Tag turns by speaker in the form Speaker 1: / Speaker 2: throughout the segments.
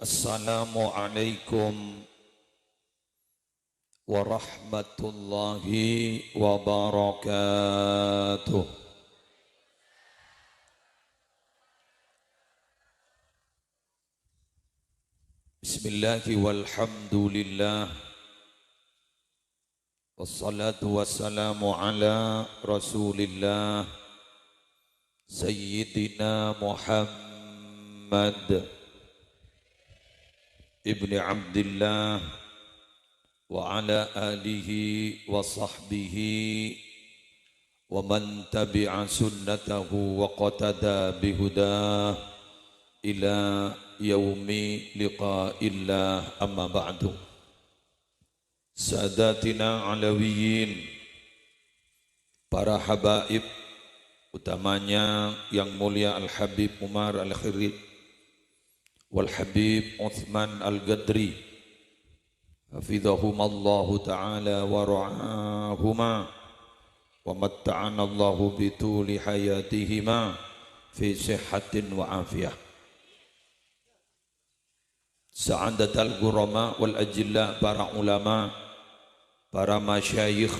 Speaker 1: Assalamualaikum warahmatullahi wabarakatuh. Bismillahi walhamdulillah. Wassalatu wassalamu ala rasulillah Sayyidina Muhammad Ibni Abdillah wa ala alihi wa sahbihi wa man tabi'a sunnatahu wa qatada bihudah ila yaumi liqa'illah, amma ba'du. Sadatina alawiyin, para habaib, utamanya yang mulia Al-Habib Umar Al-Khirri wal Habib Uthman Al-Gadri, hafizahumallahu ta'ala wa ra'ahuma wa matta'anallahu bituli hayatihima fi sihhatin wa afiyah. Sa'adatal gurama wal ajilla, para ulama, para masyayikh,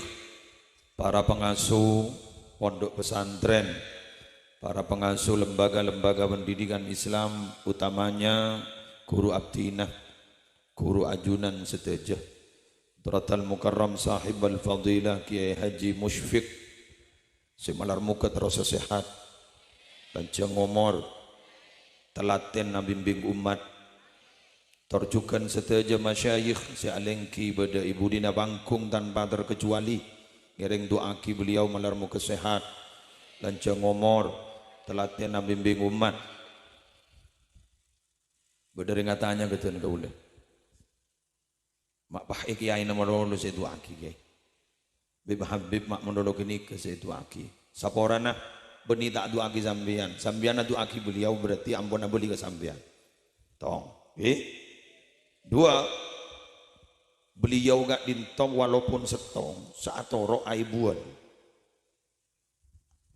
Speaker 1: para pengasuh pondok pesantren, para pengasuh lembaga-lembaga pendidikan Islam, utamanya guru abdinah, guru ajunan seteja, Dratal Mukarram sahib al-fadilah Kiai Haji Musyfiq semalar muka terasa sehat panjang umur, telaten bimbing umat, terjukan seteja masyayikh sealengki pada Ibu Dina Bangkung tanpa terkecuali, ngereng doaki beliau malar muka sehat lanjang umur, telaten bimbing umat. Berdari ngatanya ketan kaula mak pah kiai nomor lolo saya doaki kiai bib habib mak mondolo kini ke saya doaki saporana beni tak doaki sambian doaki beliau, berarti ampun beli ke sambian tong dua, beliau gak dintong walaupun setong saat toro aibuan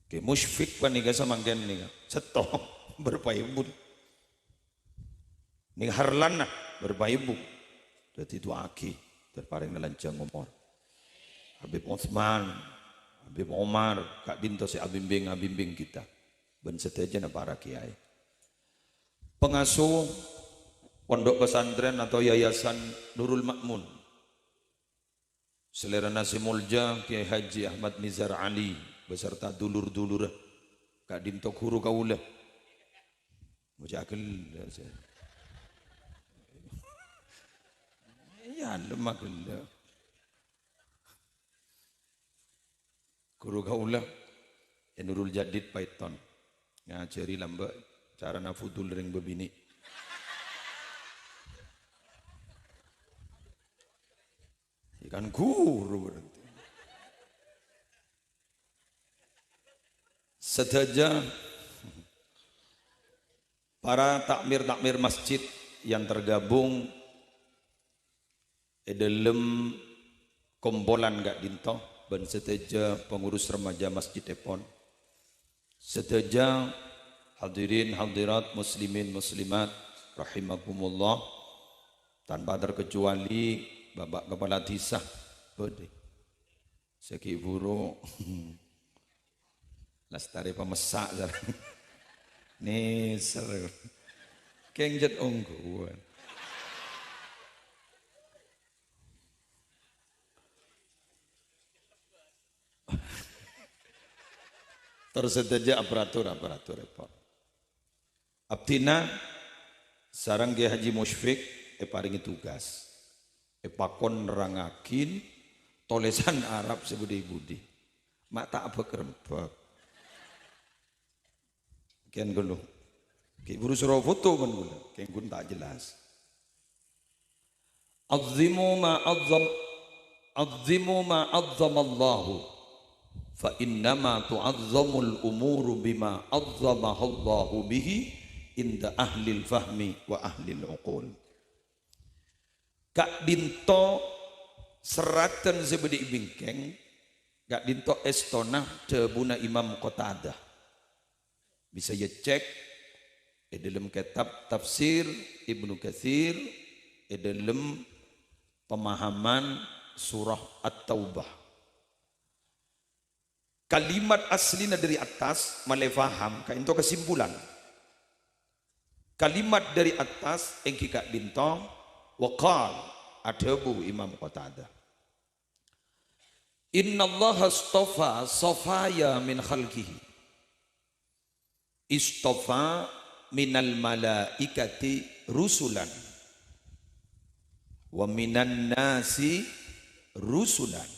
Speaker 1: ke Musyfiq panika samangken nika setong berpaibu ning harlana berpaibu dadi doaki terparing lancang umur Habib Uthman, Habib Umar kak dinto si abimbing kita ben seteja para kiai pengasuh pondok pesantren atau yayasan Nurul Makmun selera nasi mulja Kiai Haji Ahmad Nizar Ali beserta dulur-dulur kak dinto guru kaula mujakil ya lemak guru kaula Nurul Jadid Python ngajari lamba cara nafudul ring bebini ikan guru berarti sedaja para takmir masjid yang tergabung dalam kompolan gak dinto dan sedaja pengurus remaja masjid Epon, sedaja hadirin hadirat muslimin muslimat rahimakumullah, tanpa terkecuali Bapak Kepala Desa bode seki buru lastari pemesak nih seru kengjet ongguan tersedaja aparatur repot abdina sarang Kiai Haji Musyfiq paringi tugas pakon nerangakin tolesan Arab sebudi-budi mak tak apa kerempek kian gelo ki buru surau foto kan gula kian gun tak jelas azzimu ma azzam Allahu fa innama tu'azzamul umuru bima azzamaha Allahu bihi inda ahlil fahmi wa ahlil uqul. Kak dinto seratan sebedi bingkeng, kak dinto estona tebuna Imam Qatadah. Bisa ya cek dalam kitab tafsir Ibnu Katsir dalam pemahaman surah At-Taubah. Kalimat aslinya dari atas malai faham ka into kesimpulan. Kalimat dari atas engki kak dintong waqal adabu Imam Qatadah. Inna Allah astafa safaya min khalqihi. Istafa minal malaikati rusulan wa minan nasi rusulan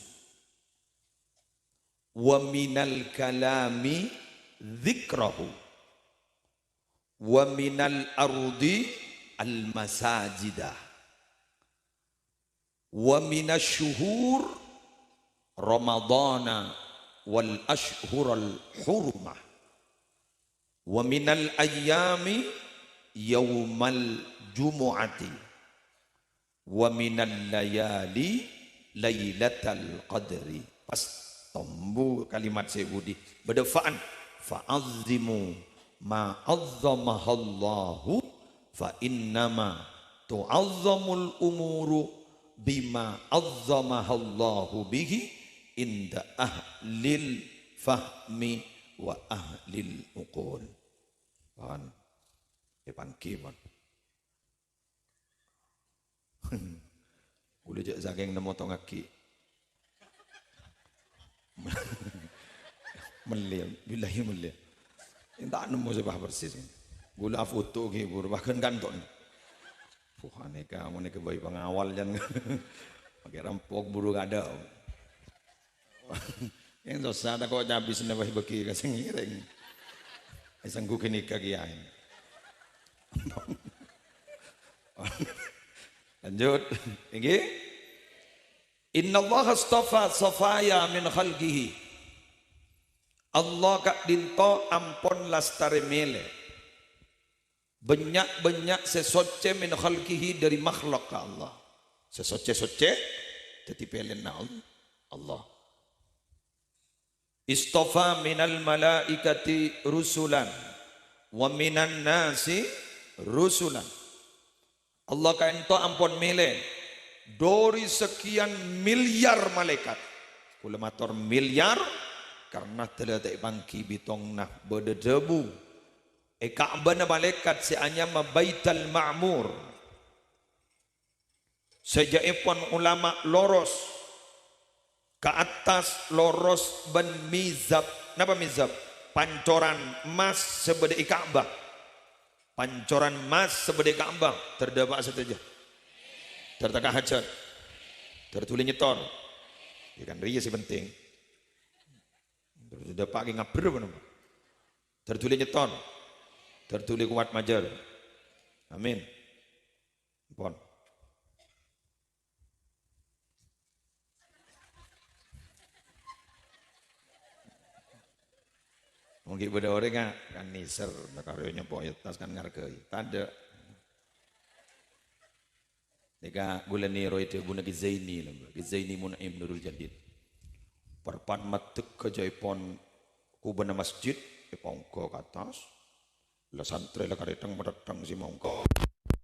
Speaker 1: wa minal kalami dzikrahu wa minal ardi al masajidah wa minas syuhur ramadana wal ashhural hurmah wa minal ayyami yaumal jumu'ati wa minal layali lailatal qadri. Pas tombu kalimat sebudi berdefaan fa'azzimu ma azzamahallahu fa innama tu'azzamul umuru bima azzamahallahu bihi inda ahlil fahmi wa ahlil uqul. Pan pangkiman boleh jak saking nemu tong aki melia billahi melia tak nemu sebah persis gula foto ke bahkan kanton puhane kamu ni kebayi pengawal jan pakai rampok buru ada yang dosa tak kau habis nak bagi kasing ireng sanggu kini kagian. Lanjut tinggi. Inna Allah astafa safaya min khalqihi. Allah kak dinto ampon lastare mele banyak sesoce min khalqihi dari makhluk ka Allah. Sesoce jadi pelen na Allah. Istafa minal malaikati rusulan wa minan nasi rusulan. Allah kaento ampun milih dari sekian miliar malaikat. Kula matur miliar karena telah tak bangki bitong nah berdebu. Ka'bah na malaikat si anya Baitul Ma'mur. Sejaipun ulama loros ke atas loros ban mizab. Napa mizab? Pancoran emas sebeda Ka'bah. Pancoran emas sebeda Ka'bah terdapat saja. Tertakah hajat. Tertulis nyetor. Ikan ria sih penting. Terdapat ngaber apa nama? Tertulis nyetor. Tertulis kuat majar. Amin. Pon. Mungkin pada orang kan niser, karyanya poetas kan ngargai, tanda. Nika bulan ni roy itu guna Gizaini lembah, Gizaini Munaim Nurul Jadid. Perpan matuk kejaipon kubana masjid, pongko ke atas, la santri la karetang meretang si mongko.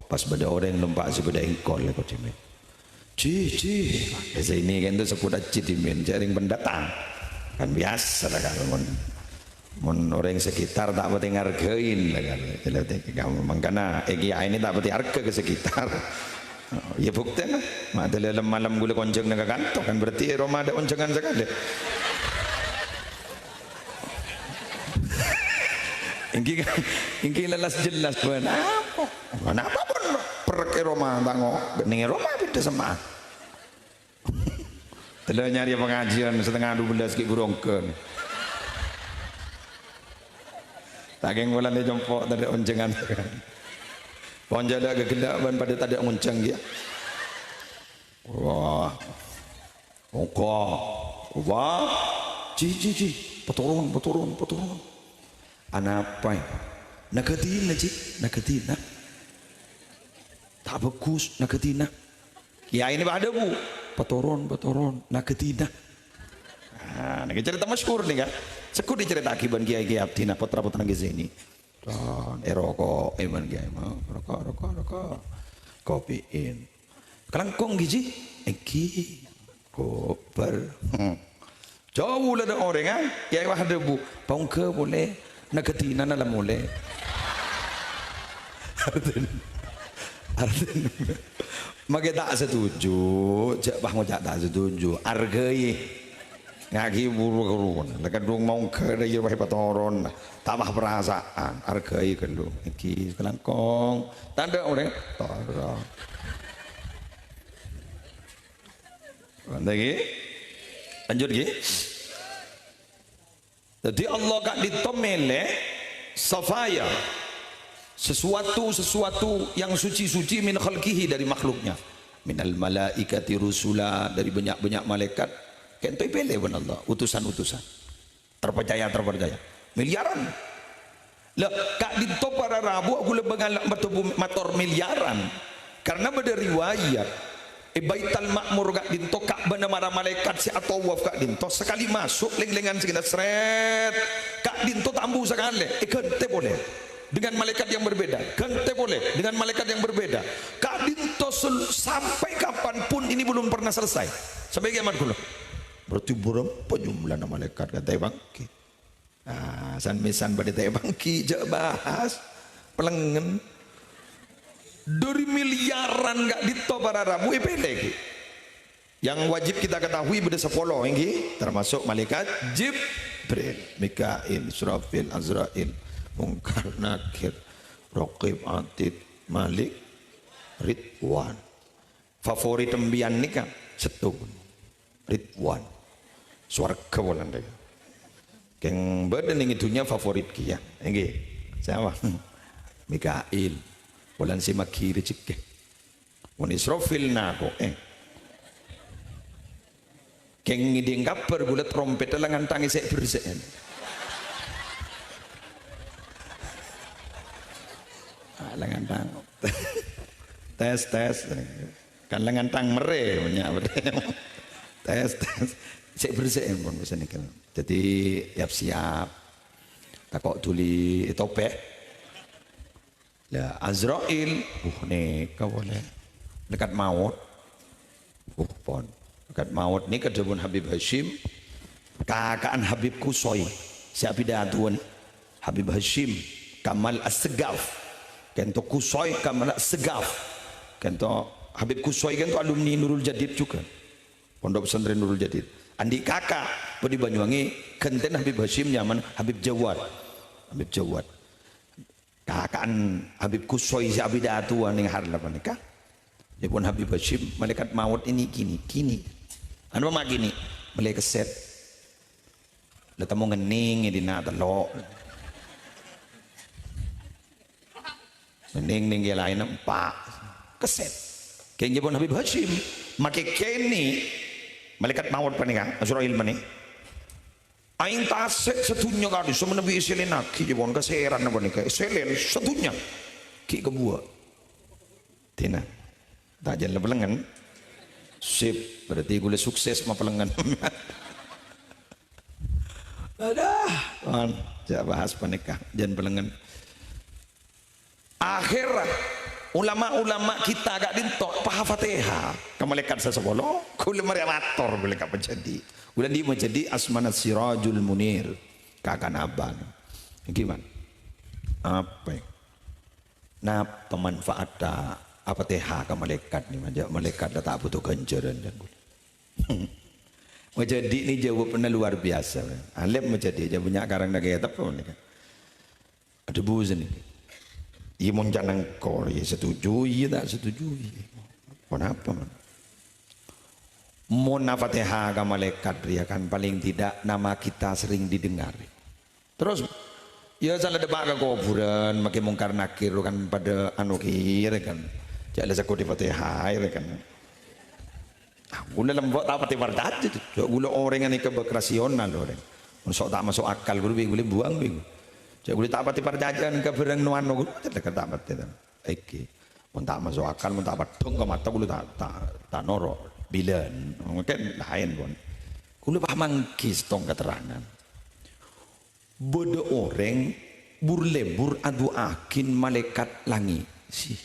Speaker 1: Pas pada orang yang lembah si pada engkol le kau cimen. Ci, Gizaini kan tu sepudak citimen, jaring pendatang, kan biasa lah kalau mun orang sekitar tak pati ngargain lah kan mangkana ini tak pati harga ke sekitar ya bukti lah mak dalam malam gula konceng naga kantor kan berarti Roma ada koncengan sekali ingki lelas jelas pun apa pun perke Roma tangok ning Roma beda sama telah nyari pengajian setengah 12 ki burongkeun. Saking bulan dia jemput tak ada uncengan. Ponja ada kegelapan pada tak ada unceng dia. Wah. Wah. Ci. Peturun. Anak apa? Nakatina. Tak bagus nakatina. Ya ini ada bu. Peturun. Nakatina. Nah, cerita masyhur nih kan. Sekut dicerita akibat kiai abdi na putra Gizaini. Ton, rokok, man gay mau rokok, kopiin. Kelangkong gizi, koper. Jauh lah ada orang kan, ya wah ada bu, pangke boleh, nagatina nalam boleh. Arden, maka tak setuju, cak mau tak setuju, argai. Ngaki buru-buru, lekat dong mau ke dia pakai patoron, tambah perasaan, hargai kalau, iki kelangkong, tanda orang, torong, lagi, lanjut lagi. Jadi Allah kak ditomele, safaya, sesuatu yang suci min khalqihi dari makhluknya, minal malaikati rusula dari banyak malaikat. Kentoi pilih pun Allah, utusan-utusan terpercaya miliaran lah kak dinto para rabu aku lebih ngalak bertubuh motor miliaran karena ada riwayat Baitul Makmur kak dinto kak benda marah malaikat si atau waf kak dinto sekali masuk leng-lengan segala seret kak dinto tambu sekali kente boleh dengan malaikat yang berbeda, kente boleh dengan malaikat yang berbeda kak dinto sampai kapanpun ini belum pernah selesai sampai kiamat dulu. Berarti berapa jumlah nama malaikat kata bangki. Nah, san pada teh bangki je bahas pelengen dari miliaran gak dito para rabu pendek. Yang wajib kita ketahui pada 10 ini termasuk malaikat Jibril, Mikail, Israfil, Azrail, Munkar, Nakir, Raqib, Atid, Malik, Ridwan. Favorit tembian ni kan setun Ridwan. Swarga bolan deh. Keng badan yang itunya favorit kia. Enggak, siapa? Mikail. Bolan si makiri cik. Wan Israfil nako. Keng ngiding kaper gulat trompet langan tangi sek berseen. Langan tang. Tes. Kan langan tang mere punya. Tes. Saya bersein pun bisa nih kan. Jadi siap. Takok tuli topek. Lah Azrail, nih kau boleh dekat maut. Pon dekat maut nih kedebun Habib Hashim. Kakaan Habib Kusoy. Siapa datuan Habib Hashim Kamal As-Segaf. Kento Kusoy Kamal As-Segaf. Kento Habib Kusoy kento alumni Nurul Jadid juga. Pondok pesantren Nurul Jadid. Andi kakak di Banyuwangi kenten Habib Hashim nyaman Habib Jawad kakaan Habib Kusoy si abidatuan yang harla panika dia pun Habib Hashim malaikat maut ini kini anu mak gini malaikat set leta mau ngening di nata lo ngening dia lain empat keset kayaknya pun Habib Hashim make kini malaikat maut panika Azrail mani aing tasek setunya kali semua nabi isilena ki jebon keseran apa nika selen setunya ki kebuat tina tak jalan pelengan sip berarti gue sukses mah pelengan ada kan jak bahas panika jangan pelengan akhirat ulama-ulama kita agak dintok paha Fatihah ke malaikat sesebolo kula mariamator boleh kap menjadi udah dia menjadi asmanat sirajul munir kakak naban gimana apa nah pemanfaat apa TH ke malaikat nih malaikat tak butuh ganjaran dan menjadi ini jawabannya luar biasa alim menjadi punya karang naga apa nih ada buzan ini iya mau jangan kau ya setujui tak setujui kenapa man mau Fatihah ke malaikat dia kan paling tidak nama kita sering didengar terus ya salah debat ke kuburan makin mungkar nakir kan pada anu kira kan jadi saya di Fatihah kan gula lembut apa tibar tadi tu gula orang yang kebekrasional orang masuk tak masuk akal gula buang bingung. Jadi boleh tak pati perjanjian ke berang nuan nuan, jadi kata apa itu? Eki, mun tak masuk akal, mun tak patung ke mata, boleh tak norok, bilen, mungkin lain pun. Boleh paham kis tong keterangan. Bodoh orang burlebur adu akin malaikat langit si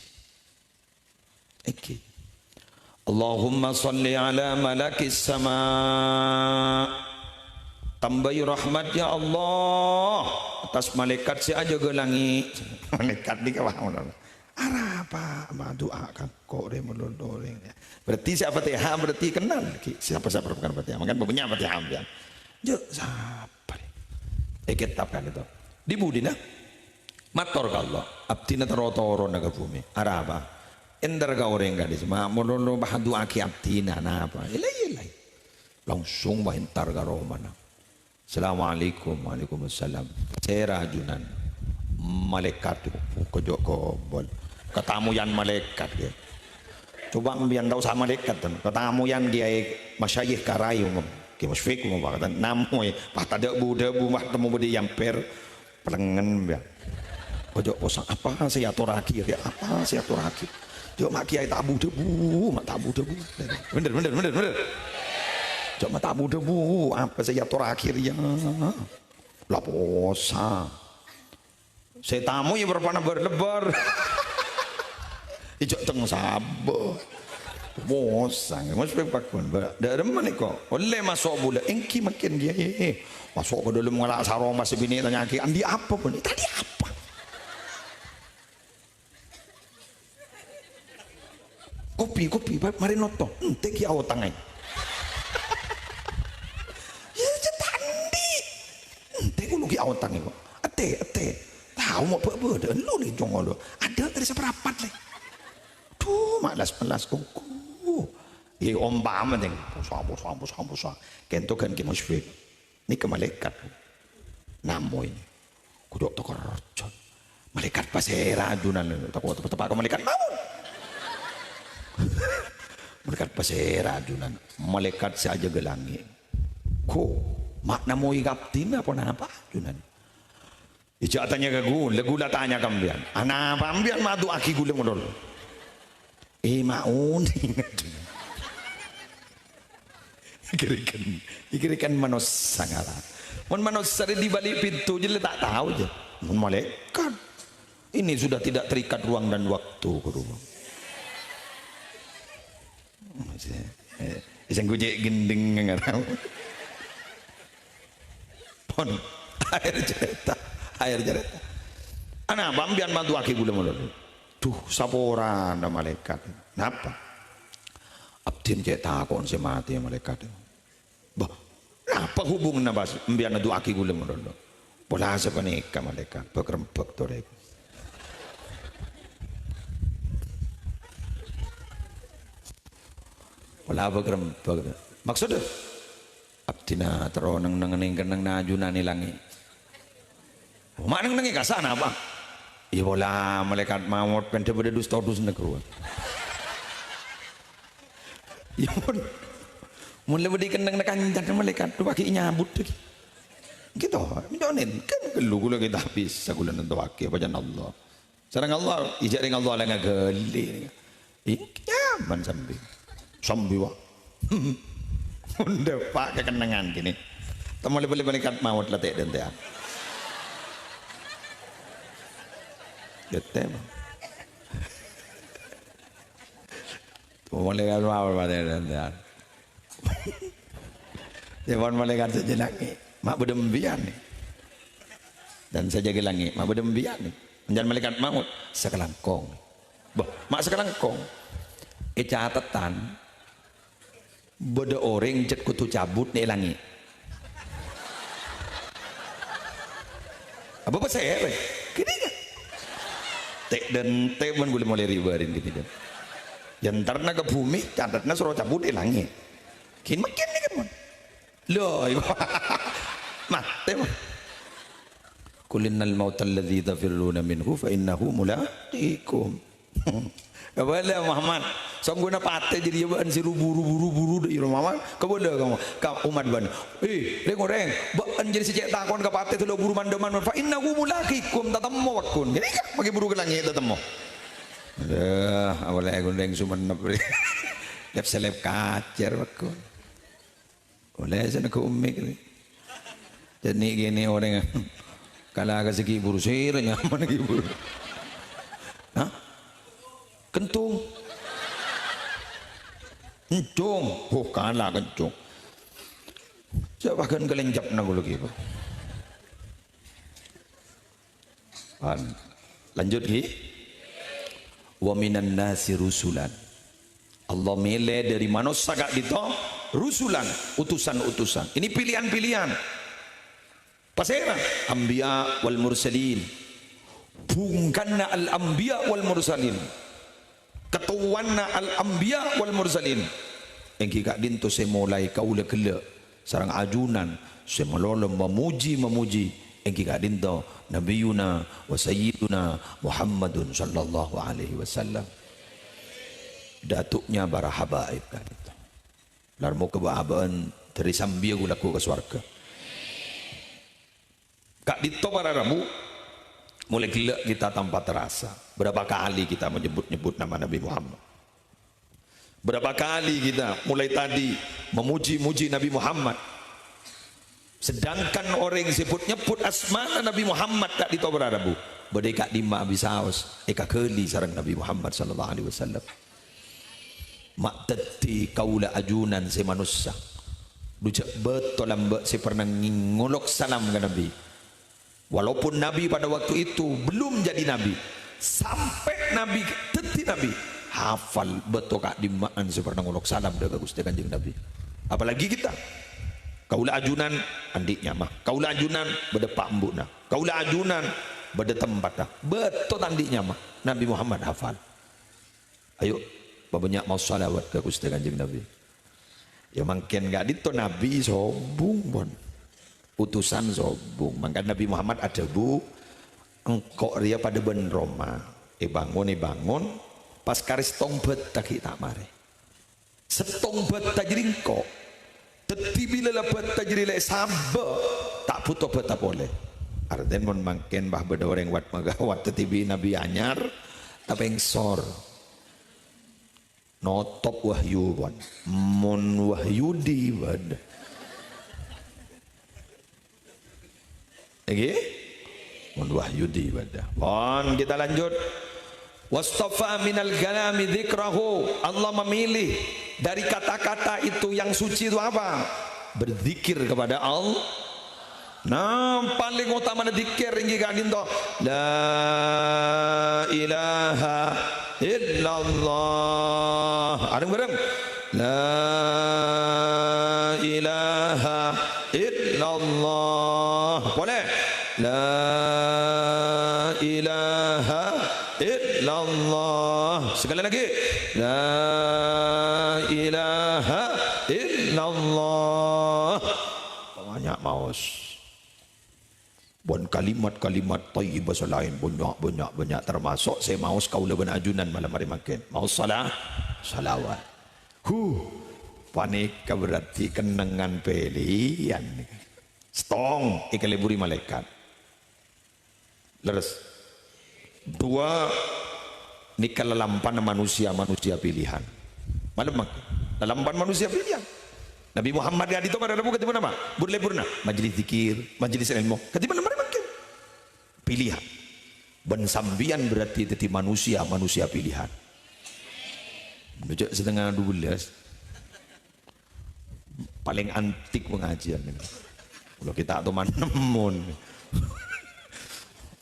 Speaker 1: iki Allahumma salli ala malakis sama tambahi rahmat ya Allah atas malaikat si aja ke langit malaikat di kawah apa doa kan kok remolodoreng berarti siapa Fatihah berarti kenal siapa bukan Fatihah makan punya Fatihah ambian jo siapa kitab kan itu di budina mator Allah abdina terotoro naga bumi araba endar ka orang gadis ma monono bahadu aki abdina na apa ilai langsung bahintar ka romana assalamualaikum waalaikumsalam saya rajunan malaikat kojo kobol ketamu yang malaikat ya coba ambian tahu sama malaikat kan ketamu yang dia masyayikh karayu ki musfik mo bakatan namoy patada debu mah temu budi yamper pelengen ya kojo posang apa saya aturaki ya apa saya aturaki jo mak kiai tabu debu bener jo mak tabu debu apa saya aturaki ya laposa saya tamu ya berpana berlebar ijo teng sabo bosang mas pepakon ada mana kok oleh masuk bulan engki makin dia masuk ke dalam ngelak sarong masih bini tanya ki andi apa pun tadi apa kopi mari noto ente ki awak tangai ya jetandi ente ku ki awak tangai kok ate tahu mau bebe lu nih jongo ada dari seperapat leh tuh malas kongku ya ombam neng pusa kento kan ki musfik ini ke malaikat namo ini kudok tokor rocon malaikat pasera adunan takut tepak ke malaikat namun malaikat pasera adunan malaikat saja gelangi ko makna mau igaptin apa adunan ija tanya ke gula tanya kambian anak pambian madu aki gula modal maun ikirikan manos sangara mon manos sari di balik pintu jadi tak tahu aja mon malaikat ini sudah tidak terikat ruang dan waktu kedua iseng gojek gending nggak tahu pon air cerita anak bambian madu aki gula modal tuh saporan malaikat kenapa abdin cek takon si mati malaikat bah apa hubungnya bas mbian adu aki gula modondo pola sepanika malaikat bekrempek torek pola bekrempek maksudnya abdina teronang nengening kenang najuna nilangi mana nengi kasana bang iya bola malaikat maut pente beda dus negru iya mun lebih dikenang kancan malaikat tu pakai nyabut gitu mindonen kan gelu lagi tak bisa gula nanti pakai apa jangan Allah sarang Allah ijaring Allah lah ngageli nyaman sambil wah udah pakai kenangan gini teman lebih malaikat maut lah tak dan tak Getem. Malaikat mau pada dan. Dewan malaikat saja lagi, mak bedembian nih. Dan saja gelangi, mak bedembian nih. Jangan malaikat maut sekelangkong. Bah, mak sekelangkong. Catatan beda orang jet kutu cabut nih langi. Apa saya? Gini kan? Dan teman boleh mulai ribarin gitu dan jantarna ke bumi catatnya suruh cabut hilangi kini makin nih kan loh mati mah kulinnal mautal ladzi tafirruna minhu fa innahu mulaqikum kabala Muhammad songguna pate jadi ban siru buru dari Muhammad kabala kamu ka umat ban reng ban jadi si cek takon ka pate tuh buru mandaman fa innahu mulaqikum tatammu wakun jadi kan bagi buru gelangi tatammu awalnya aku neng sumenep lep selep kacer wakun oleh sana ke umik jadi gini orang Kalau agak segi buru sih nyaman lagi buru. Hah? Kentung. Kencung. Oh kalah kencung. Coba kan kelenjap nagu lagi. Lanjut lagi. Wa minan nasi rusulan. Allah milih dari manusia gak dito rusulan, utusan-utusan. Ini pilihan-pilihan. Pasera anbiya wal mursalin. Bungkanna al anbiya wal mursalin. Ketuanna al anbiya wal mursalin. Engki gak dinto saya mulai kaula kele sarang ajunan saya melolong memuji engki gak dinto nabiyuna wa sayyiduna Muhammadun sallallahu alaihi wasallam. Datuknya para habaib kan itu. Larmo kebahabaan dari sambia gulaku ke swarga. Kak dito para ramu mulai gila kita tanpa terasa. Berapa kali kita menyebut-nyebut nama Nabi Muhammad. Berapa kali kita mulai tadi memuji-muji Nabi Muhammad. Sedangkan orang yang sebut-nyebut asma Nabi Muhammad tak dito para ramu. Badai kak dima abis haus. Eka keli sarang Nabi Muhammad sallallahu alaihi wasallam. Mak teti kaula ajunan si manusia. Dujak betul lambat si pernah ngolok salam ke Nabi. Walaupun Nabi pada waktu itu belum jadi Nabi. Sampai Nabi, teti Nabi. Hafal betul kak dimaan si pernah ngolok salam dengan Gusti Kanjeng Nabi. Apalagi kita. Kaula ajunan andiknya mah. Kaula ajunan berdepak embukna. Kaula ajunan berdetempat dah. Betul andiknya mah. Nabi Muhammad hafal. Ayo. Banyak mau salawat ke Gusti Kanjeng Nabi. Ya makin gak dito Nabi sombong pun. Utusan sombong. Maka Nabi Muhammad ada bu. Engkau ria pada ben Roma. Bangun. Pas karis tombet tak kita mare. Setombet tak jadi engkau. Teti bila lebat tak jadi lek sabar. Tak putus bet tak boleh. Arden mon makin bah beda orang wat magawat. Teti Nabi anyar. Tapi yang sor. Notop wahyu wan mon wahyudi wad lagi mon wahyudi wad wan kita lanjut wastafa minal galami dzikrahu. Allah memilih dari kata-kata itu yang suci itu apa? Berzikir kepada Allah. Nah paling utama zikir ini kan itu la ilaha illallah. Ada bareng la ilaha illallah. Boleh la ilaha illallah. Sekali lagi la ilaha illallah. Banyak maus. Bon kalimat-kalimat thayyibah selain banyak termasuk saya mau kaula ben ajunan malam hari makin mau salawat panik berarti kenangan pelian stong ikaliburi malaikat leres dua nikah lelampan manusia pilihan malam makin lelampan manusia pilihan Nabi Muhammad ya dito pada rabu ketemu nama burna majelis zikir majelis ilmu ketemu nama makin pilihan ben sambian berarti teti manusia pilihan setengah 12 paling antik pengajian ini kalau kita atau manemun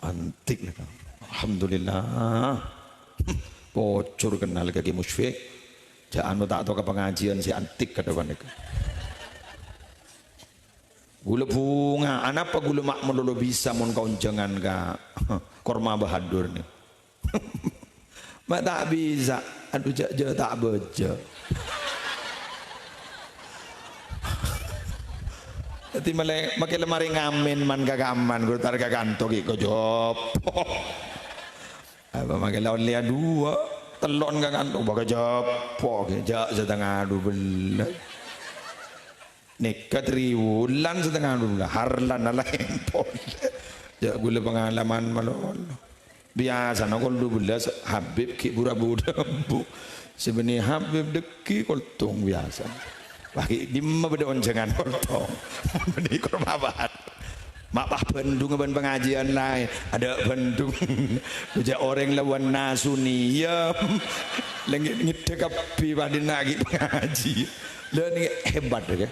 Speaker 1: antik alhamdulillah bocor kenal kaki musyfik jangan tak tahu ke pengajian si antik ke depan itu. Gula bunga, anak apa gula mak melulu bisa mon kau jangan ka korma bahadur ni. Mak tak bisa, aduh je tak beja. Jadi makai lemari ngamen man kagaman, guru tar kagantok iko job. Apa makai lawan lihat dua. Telon kagantok baga job. Jak setengah 12. Nekat riwulan setengah 12 harlan ala handphone ya gula pengalaman malol biasa nakol 12 Habib ki burabuda bu sebenarnya Habib deki koltong biasa bagi dimma beda onjangan koltong beni kormabat Mak Bandung ban pengajian lain ada Bandung uja orang lawan nasuni ya lagi ngedek api pada lagi pengaji dan ini hebat ya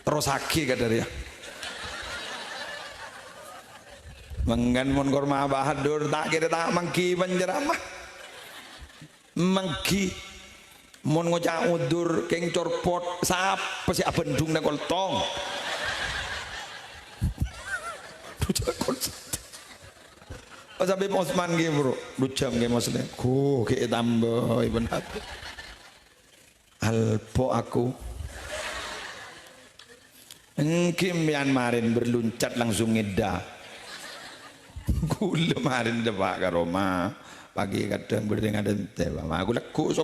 Speaker 1: terus sakit kata dia menggan mon korma bahadur tak kira tak mangki penjeramah mangki mon ngocak udur keng corpot sapa si Bandung nak koltong pas sampai Osman gitu bro 2 jam kayak maksudnya kayak tambah ibn hati alpo aku engkim yang marin berluncat langsung ngeda gula marin depak ke Roma pagi kadang berdeng ada tewa aku laku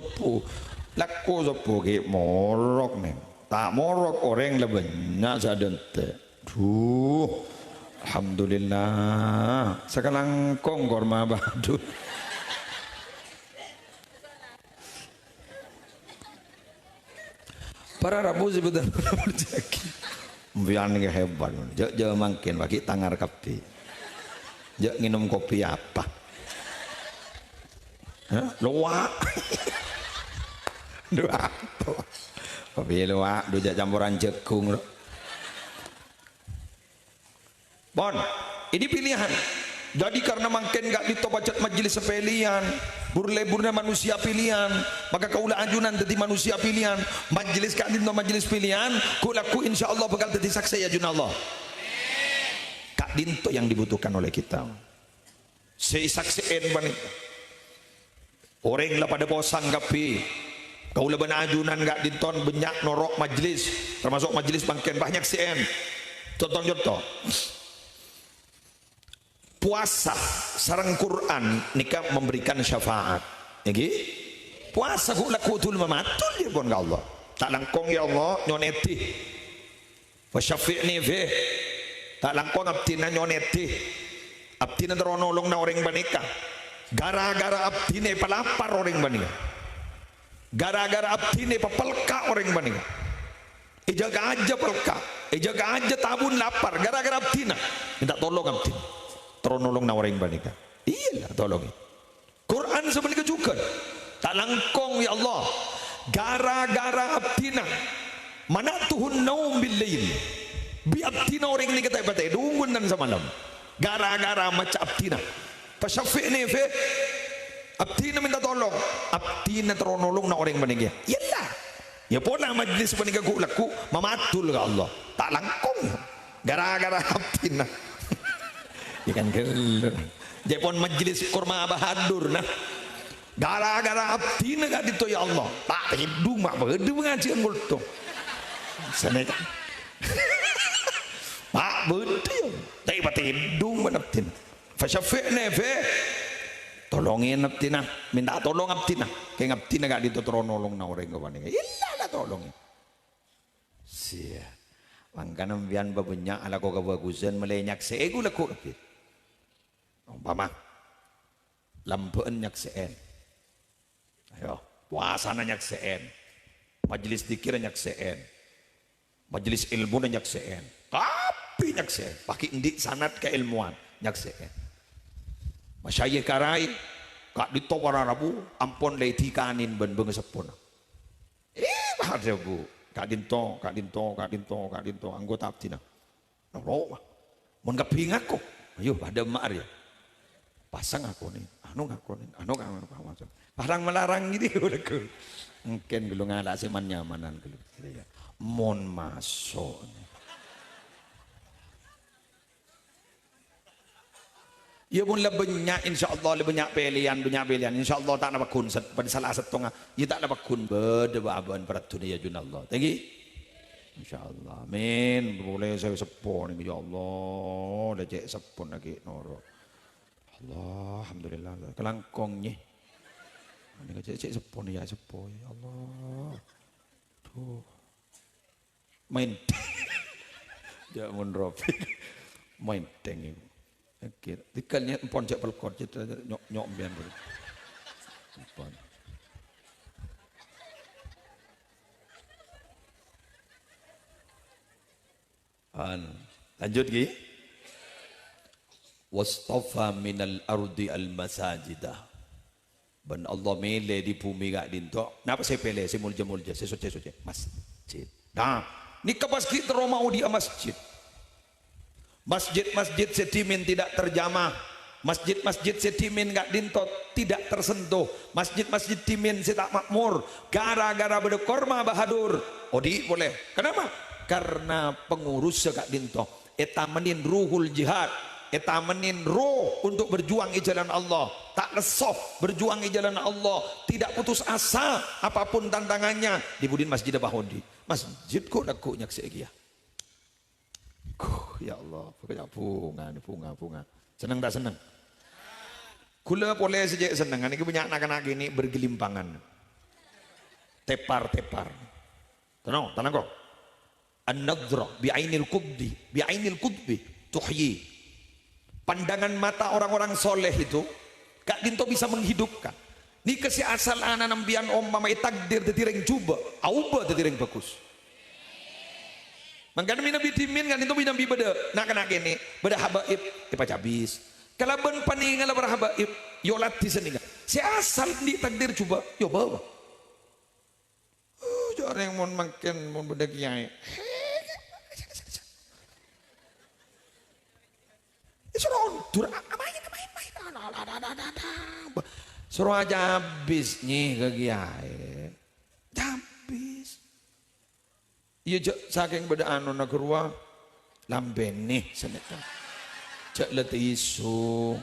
Speaker 1: sopo kayak morok nih tak morok orang lebih banyak sadente duh alhamdulillah sekarang kong korma bahadur para rabu sebentar berjaki biar nih hebat jauh makin bagi tangar kapi jauh minum kopi apa luak doa kopi luak dua campuran jagung Bon, ini pilihan. Jadi karena makin gak ditobacet majelis sepelian, burle-burle manusia pilihan, maka kaulah ajunan jadi manusia pilihan. Majelis kak dinto majelis pilihan, kulaku insya Allah bakal jadi saksi ajun Allah. Kak dinto yang dibutuhkan oleh kita. Saksiin banik. Orang lah pada bosan kapi. Kaulah bana ajunan gak dinton banyak norok majelis, termasuk majelis makin banyak CN. Contoh-contoh. Puasa sarang Quran nikah memberikan syafaat niki puasa ku lakutul mamatul ya pun Allah tak langkong ya Allah nyoneti wa syafi'ni fi tak langkong abdina nyoneti abdina teronolong na orang banika gara-gara abdine pelapar orang banika gara-gara abdine pepelka orang banika jaga aja pelka jaga aja tabun lapar gara-gara abdina minta tolong abdina teronolong na orang banika iyalah tolong Quran sebenarnya juga tak langkong ya Allah gara-gara abdina mana tuhun naum bil lail bi abdina orang ini kata batai dungun dan semalam gara-gara macam abdina pasyafi'ni fi abdina minta tolong abdina teronolong na orang banika iyalah ya pula majlis banika ku laku mamatul ya Allah tak langkong gara-gara abdina ikan gelur jepon majelis kurma bahadur nah gara-gara abdina gak dito ya Allah tak hidung mak bedu pengajian gultung sana kan mak bedu tapi pati hidung man abdina fasyafi'na fi tolongin abdina minta tolong abdina kayak abdina gak dito teronolong na orang kawan illa lah tolongin sia mangkana bian babanyak ala ko kabagusan malenyak seego lako kapit umpama lampuan nyakseen ayo puasa nyakseen majelis dikir nyakseen majelis ilmu nyakseen tapi nyakseen pakai indik sanat keilmuan nyakseen masyayikh karai kak dito para rabu ampon leiti kanin ben bengesepun bahasa bu kak dinto anggota abdina noro mun kepingat kok ayo pada mar ya pasang aku nih anu parang melarang gitu udah ke mungkin belum ada seman nyamanan gitu ya mon masuk ya pun lebih banyak insyaallah lebih banyak pilihan insyaallah tak dapat kun pada salah satu ya tak dapat kun berdebaban pada dunia junallah thank insyaallah amin boleh saya sepon ya Allah dah cek sepon lagi noro Allah alhamdulillah kelangkongnya ini cek sepon ya Allah tuh main jangan rofi main teng kira dikalnya empon cek pelkot nyok bian empon lanjut Ki wastafa minal ardi al masajidah. Ben Allah milih di bumi gak dinto. Napa saya pilih? Saya mulja, saya soce masjid. Nah, ni kapas kita mau dia masjid. Masjid sedimen tidak terjamah. Masjid sedimen gak dinto tidak tersentuh. Masjid dimen saya tak makmur. Gara-gara berkorma bahadur. Odi boleh. Kenapa? Karena pengurus gak dinto. Etamenin ruhul jihad. Etamenin roh untuk berjuang di jalan Allah, tak lesoh berjuang di jalan Allah, tidak putus asa apapun tantangannya. Dibudin masjid bahodi, masjid kok laku nyaksi ya. Ya Allah, pokoknya bunga. Senang tak senang? Kula boleh saja senang. Ini punya anak-anak ini bergelimpangan, tepar. Tenang kok. An-nadra bi'ainil qudbi tuhyi. Pandangan mata orang-orang soleh itu Kak Dinto bisa menghidupkan. Ni kasi asal anak nambian om mamai takdir tetireng cuba auba tetireng bagus. Mangkana mina bitimin Kak Dinto binambi beda nak kene beda habaib tepa cabis. Kalau ben paningala berhabaib yo lati seninga. Si asal di takdir cuba yo bawa. Jarang mon makin mon beda kiai. Suruh aja habis nih ke kiai. Habis. Iya saking beda anu nak keruang lamben nih seneta. Cak letih isu.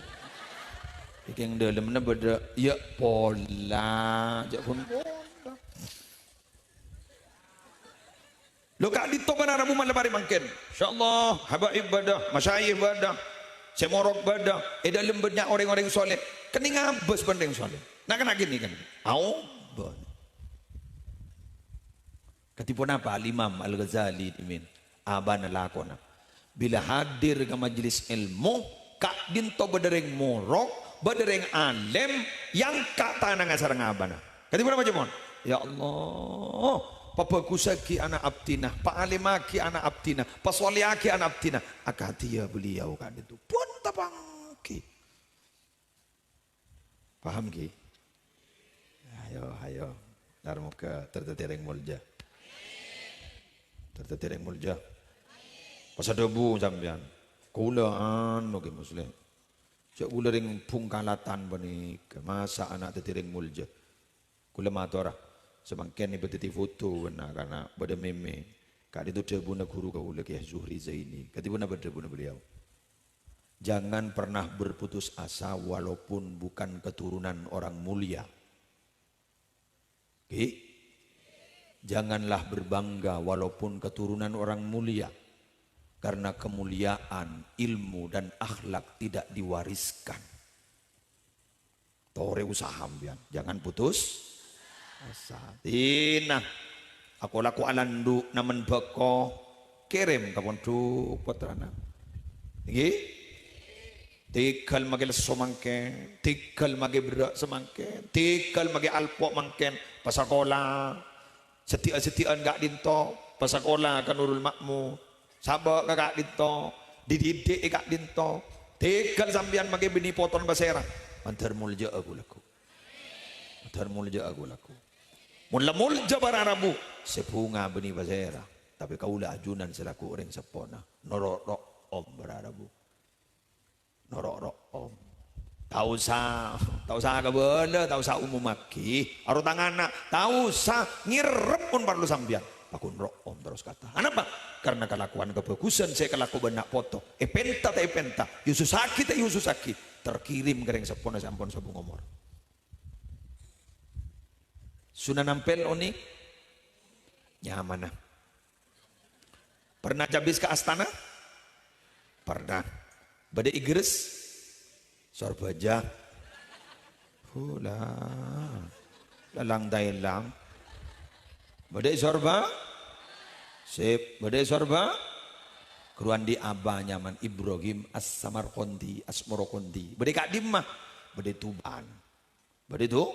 Speaker 1: Iking dalam na beda ya pola. Cak pun pola. Lo kak dito mana rabu malam hari mungkin. Insyaallah habaib badah, masyayikh badah. Semorok badah, dalam banyak orang-orang soleh, kening abes pandeng soleh. Nak kena gini kan? Bon. Ketipun apa? Imam Al-Ghazali dimin. Abana lakona. Bila hadir ke majelis ilmu, kak dinto badereng morok, badereng alem, yang kak tanang asar ngabana. Ketipun apa cemon? Ya Allah. Papagusaki anak abdina, paalimaki anak abdina, paswaliaki anak abdina. Akatia beliau kan itu pun tapangki. Paham ki? Ayo, darmu ke tertetereng mulja. Pasal debu sampean. Kulaan noge muslim. Cak kula ring pungkalatan bani masa anak tertereng mulja. Kula matora. Semangkin ni bertiti foto karena pada meme. Kak itu debuna guru kau lagi Zuhri Zaini. Katibuna berdebuna beliau. Jangan pernah berputus asa walaupun bukan keturunan orang mulia. Okay? Janganlah berbangga walaupun keturunan orang mulia. Karena kemuliaan, ilmu dan akhlak tidak diwariskan. Tore usaha ambian. Jangan putus asa. Tina aku laku alandu namen beko kirim kapon du putrana iki tikal magel somangke tikal mage berak semangke tikal mage alpo mangken pasakola setian gak dinto pasakola kan nurul makmu sabak gak dinto dididik gak dinto tikal sambian mage bini poton basera antar mulja aku laku Mulja bararabu sepunga beni basera tapi kaulah ajunan selaku orang sepona norok om bararabu norok om tahu sah ke benda tahu sah umum maki aru tangana tahu sah ngirep pun perlu sambian pakun rok om terus kata kenapa karena kelakuan kebagusan saya kelaku benak foto epenta yususaki terkirim ke orang sepona sampun sabung omor Sudah nampel oni nyaman. Pernah cabis ke Astana? Pernah. Badai Inggris? Sorbaja. Hula. Lalang Thailand. Badai sorba? Sip. Badai sorba? Keruan di Aba nyaman. Ibrahim As-Samarqandi Asmorokondi. Badai Kak Dimah. Badai Tuban. Badai itu?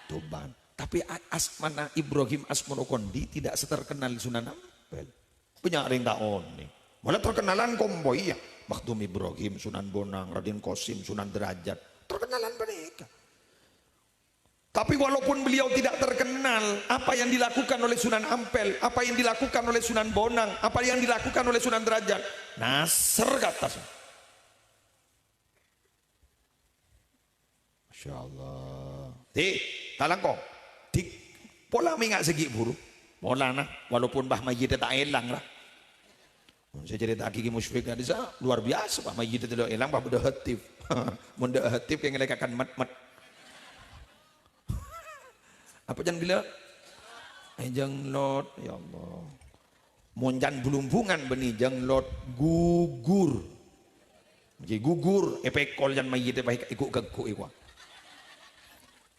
Speaker 1: Tuban. Tapi asmana Ibrahim Asmorokondi tidak seterkenal Sunan Ampel. Punya ring taon nih. Malah terkenalan komboy ya. Maktum Ibrahim, Sunan Bonang, Raden Qasim, Sunan Derajat, terkenalan mereka. Tapi walaupun beliau tidak terkenal, apa yang dilakukan oleh Sunan Ampel, apa yang dilakukan oleh Sunan Bonang, apa yang dilakukan oleh Sunan Derajat, nasr ke atas. Masya Allah. Talang kok, pola mingak segi buru, pola nah, walaupun bah mayit tak elang lah. Saya cerita Kiki Musyfik tadi luar biasa, bah mayit tidak elang, bah beda hatif, benda hatif yang ngelekakan mat. Apa jangan bila janglot ya Allah monjan belumbungan benih janglot gugur jadi gugur epekol jan mayit baik ikut gagku ikwa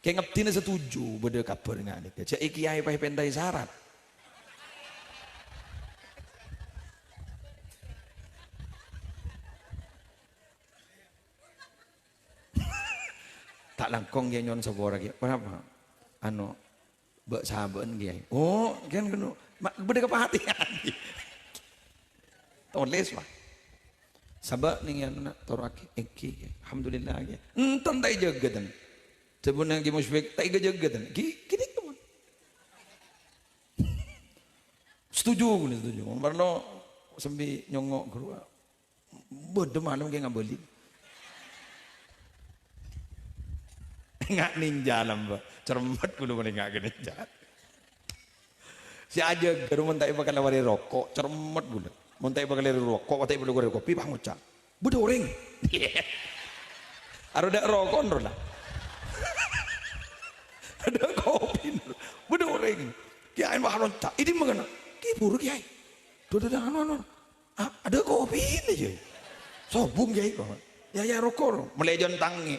Speaker 1: kayak ngeptina setuju beda kabar ngani cek kiai baik pentai syarat tak langkong dia nyon sabora lagi kenapa anu bek sahabat kiai oh kan kena beda keperhatian toles lah sabak nih yang nak toraki eki alhamdulillah ya enton tak jaga dan sebenarnya Ki Musyfik tak jaga dan gini teman setuju karena sambil nyongok keluar beda malam kayak nggak beli nggak ninja lamba cermat dulu nggak ninja si aja garu mentai bakal lawari rokok cermat dulu mentai bakal lawari rokok mentai bakal lawari kopi bang ucap budak orang ada rokok lah ada kopi budak orang kiai mah loncat ini mengenai kiai buruk kiai ada kopi ini aja sobung kiai ya rokok melejon tangi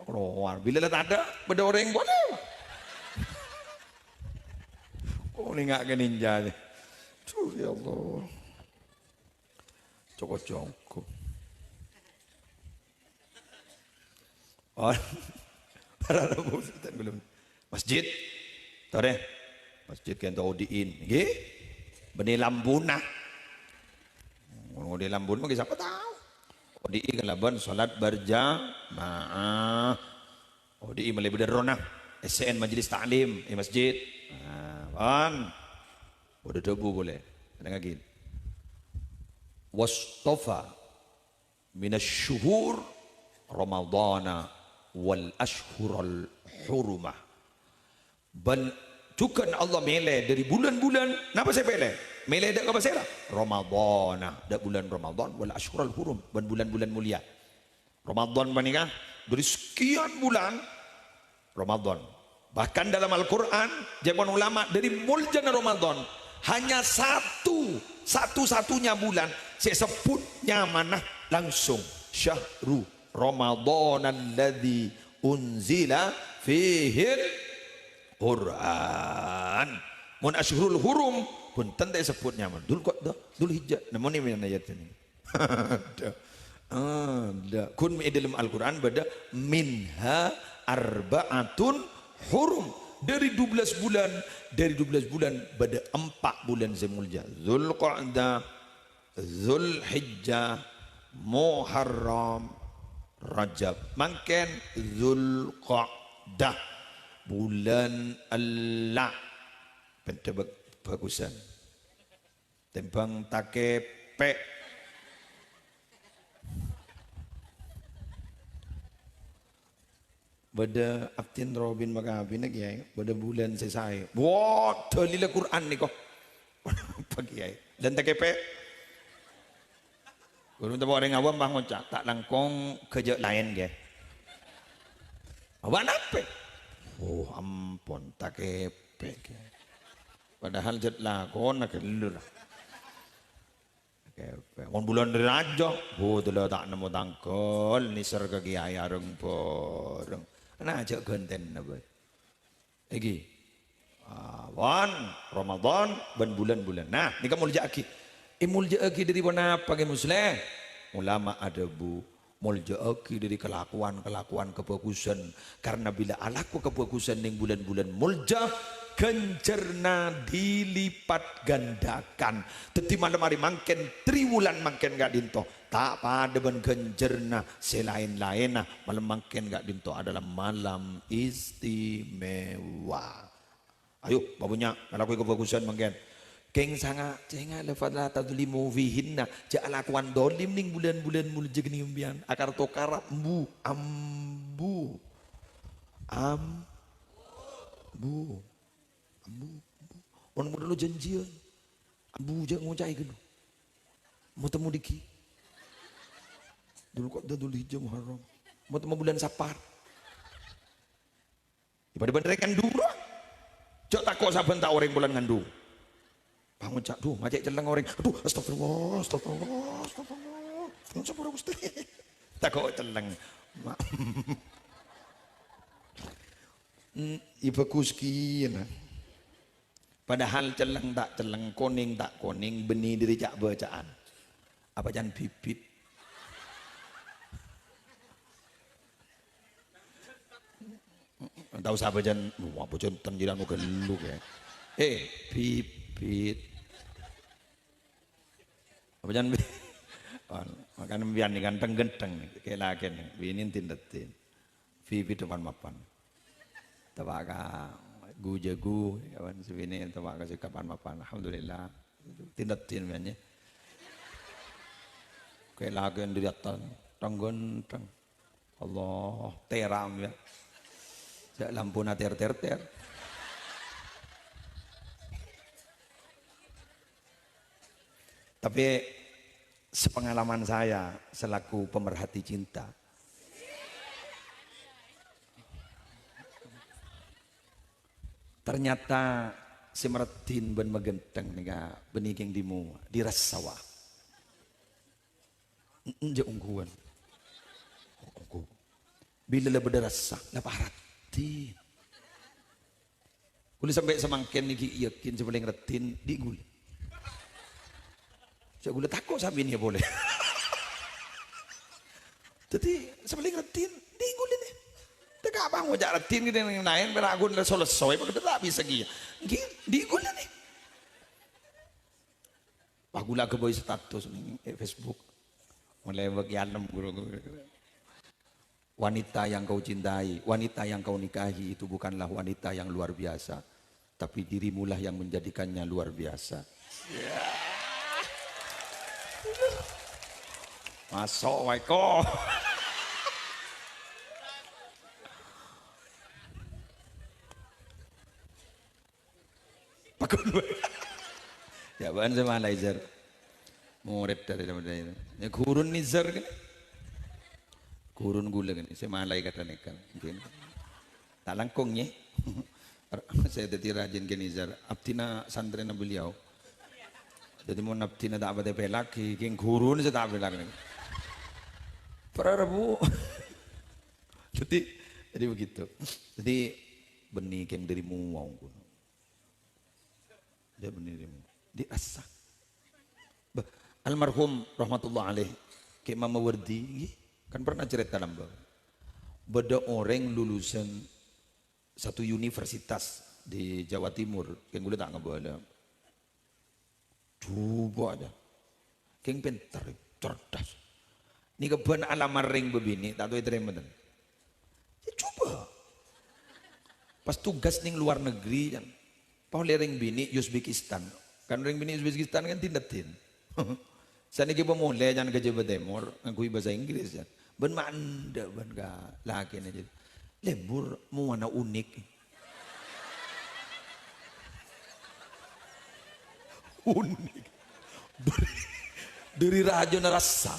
Speaker 1: keluar bila tak ada beda orang boleh ini nggak ke ninja ya Allah cukup para belum masjid tahu deh masjid kan tahu diin benih lambuna di lambun mah siapa tahu ODI kan laban salat berjamaah ODI mulai berderona SCN Majelis Ta'lim masjid udah debu boleh ada lagi wastofa minasyuhur Ramadana wal ashhurul hurumah Cukan Allah mele dari bulan-bulan. Napa saya mele? Mele dak apa saya? Ramadan, dak bulan Ramadan wal ashhurul hurum, dan bulan-bulan mulia. Ramadan menikah dari sekian bulan Ramadan. Bahkan dalam Al-Quran, zaman ulama dari muljan Ramadan hanya satu-satunya bulan saya sebutnya mana langsung syahru Ramadan alladzi unzila fihi Quran. Mun ashurul hurum pun tanda sebutnya man. Dul hijjah. Namun ini ayat ini. Ada. Kun mi dalam Al-Quran beda minha arba'atun hurum. Dari 12 bulan beda 4 bulan Zulhijjah. Zulqa'dah, Zulhijjah, Muharram, Rajab. Mangken Zulqa'dah. Bulan Allah pentebak bagusan tembang takepe beda Abtin Robin Makabin ya beda bulan selesai wah dalil Quran nih kok pagi ya dan takepe guru temu orang awam bang ngocak tak langkong kerja lain ya apa nape oh ampun tak kepek padahal jet lakon nak lur kepek on bulan raja oh telah tak nemu tangkol ni serga kiai areng poreng ana ajak genten apa lagi wan Ramadan dan bulan-bulan nah ni kamu mulja aki dari mana pakai muslim ulama ada bu muljaaki dari kelakuan kebagusan karena bila alaku kebagusan yang bulan-bulan mulja kencerna dilipat gandakan teti malam hari mangken triwulan mangken gak dinto tak pada ben genjerna selain-lain malam makin gak dinto adalah malam istimewa. Ayo babunya kalau aku kebagusan mungkin keng sanga cenga lafadla tadlimu fihinna ja'ala kuan dolim ning bulan-bulan mul jegni mbian akar tokara ambu ambu ambu ambu on modal janjian ambu jangan ngocai gitu mau temu diki dulu kok dulu hijau Muharram mau temu bulan Sapar ibadah beneran dulu cok takut saben tak orang bulan ngandung bangun cak duh ngajak celeng orang aduh astagfirullah astagfirullah astagfirullah sabar Gusti takut celeng ibu kuski padahal celeng tak celeng koning tak koning benih diri cak bacaan apa jangan bibit tahu siapa jangan apa jangan tenjiran mau geluk ya bibit apa jangan makan biar nih ganteng-ganteng kayak lagi nih binin tindatin bibit depan mapan tabaka gu jagu kawan sebini tabaka sikapan mapan alhamdulillah tindatin banyak kayak lagi yang dilihat ganteng Allah teram ya lampu na ter tapi sepengalaman saya selaku pemerhati cinta ternyata si meretin ben megenteng nih beniking dimu dirasawa enjak ungguan bila lebih derasa lapar hati boleh sampai semangkin nih yakin sebelum retin digul saya gula takut sabi ini boleh jadi sebelum retin digul ini tak apa mau jarak retin gitu yang lain beragun lah selesai pakai tak bisa gitu digul ini pagula ke boy status Facebook mulai bagian guru wanita yang kau cintai, wanita yang kau nikahi itu bukanlah wanita yang luar biasa, tapi dirimulah yang menjadikannya luar biasa. Masuk waiko. Pakun. Ya ban sama laser. Murid dari itu. Ya gurun nizar kan. Kurun gula kan, saya malai kata nekan, mungkin tak langkongnya. Saya jadi rajin ke nizar, abtina santren beliau. Jadi mau abtina tak ada pelaki, keng kurun saya tak pelaki. Prabu. Jadi begitu. Jadi benih keng dirimu mau kuno. Dia benih dirimu, dirasa. Almarhum rahmatullah alaih, ke Mama Wardi. Kan pernah cerita dalam beda orang lulusan satu universitas di Jawa Timur yang gue tak ngebawa coba aja keng pintar cerdas ini keban alamar ring begini tak tahu itu remedan ya coba pas tugas ning luar negeri kan pauli ring bini Uzbekistan kan ring bini Uzbekistan kan tindatin sana kita mulai jangan ke Jawa Timur ngakui bahasa Inggris ya ben manda ben ga laki aja lembur mau warna unik dari raja narasa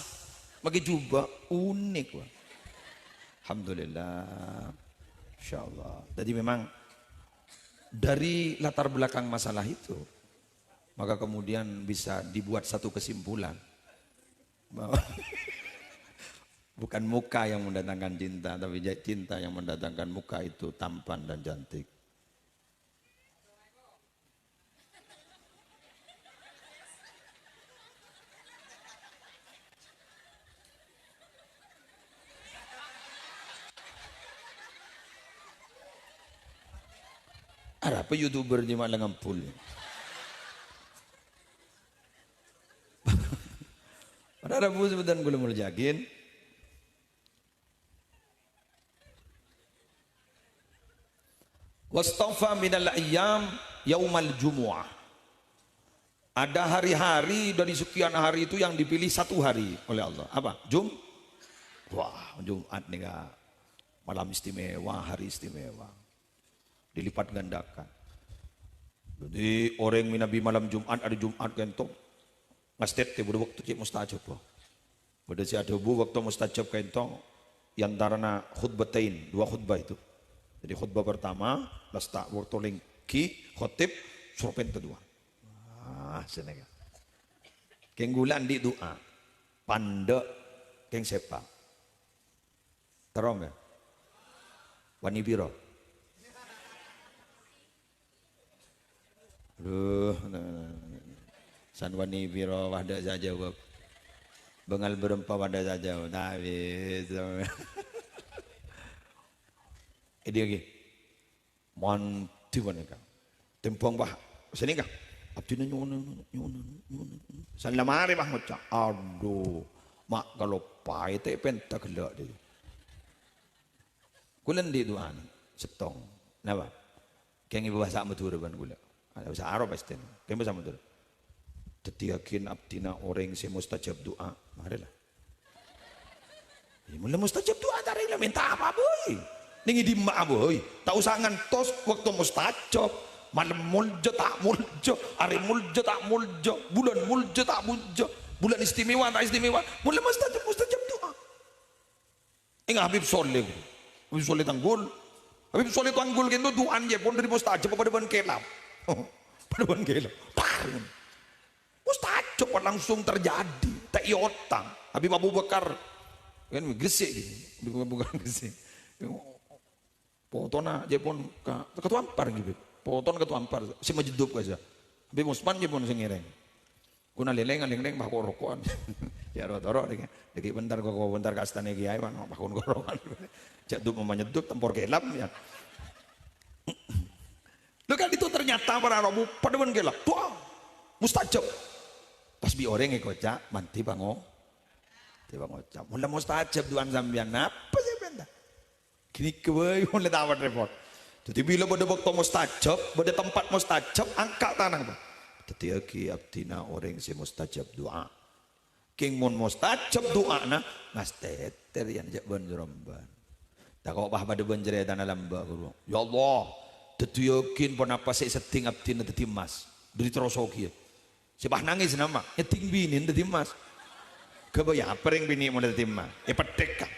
Speaker 1: pakai jubah unik wah. Alhamdulillah insyaallah jadi memang dari latar belakang masalah itu maka kemudian bisa dibuat satu kesimpulan bahwa bukan muka yang mendatangkan cinta, tapi cinta yang mendatangkan muka itu tampan dan cantik. Ada apa YouTuber di mana ngampul? Pada Rabu sebutan gula mul jagin. Wastafa minal ayyam yaumal jumu'ah. Ada hari-hari dari sekian hari itu yang dipilih satu hari oleh Allah. Apa? Wah, Jumat nih kak. Malam istimewa, hari istimewa. Dilipat gandakan. Jadi orang minabi malam Jumat ada Jumat kentong. Ngastet te waktu cik mustajab po. Pada si ada waktu mustajab kentong. Yang tarana khutbatain, 2 khutbah itu. Jadi khutbah pertama, lasta wortoling ki khotib surpen kedua. Senega. Keng gulan di doa, pande keng sepa. Terong ya? Wani biro. Aduh, san wani biro wada saja wak. Bengal berempa wada saja. Tapi ini lagi. Manti wanita. Tempong bah. Sini kah? Abdi nyunan. San lamari bah macam. Aduh, mak kalau pai te pentak gelak dia. Kulen di doan setong. Napa? Keng ibu bahasa Madura ban gula. Ada bahasa Arab pasti. Keng bahasa Madura. Tetiakin abdina orang si mustajab doa. Marilah. Ya mula mustajab doa tarik lah minta apa boy? Ningi di mak boy. Tak usah ngantos waktu mustajab. Malam mulja tak mulja, hari mulja tak mulja, bulan mulja tak mulja, bulan istimewa tak istimewa, mulai mustajab doa. Ingat Habib Soleh Tanggul, Habib Soleh Tanggul kendo doan je pun dari mustajab pada ban kelap, pada ban kelap, mustajab langsung terjadi, tak iotang. Habib Abu Bakar kan gesek, bukan gesek, potona je pun ketua ampar gitu. Poton ketua ampar, si majedub aja. Habib Usman je pun sengireng. Kuna leleng bakor rokokan. Ya rotoro deki bentar kok bentar kastane kiai pan bakon gorokan. Cak dub menyedub tempor kelap ya. Lu kan itu ternyata para robu pada ben kelap. Tuh mustajab. Pas bi orang ekoca manti bango. Tiba ngocap. Mula mustajab duan sambian apa sih benda? Kini kewe mulai tawar repot. Jadi bila pada waktu mustajab, pada tempat mustajab, angkat tanah. Jadi aki abdina orang si mustajab doa. King mun mustajab doa na ngasteter yang jak banjromban. Tak kau bah pada banjre tanah lamba guru. Ya Allah, jadi yakin pun apa sih setting abdina jadi mas. Dari terosoki. Si bah nangis nama, nyeting binin jadi mas. Kebaya apa ring bini mau jadi mas? Petek kah?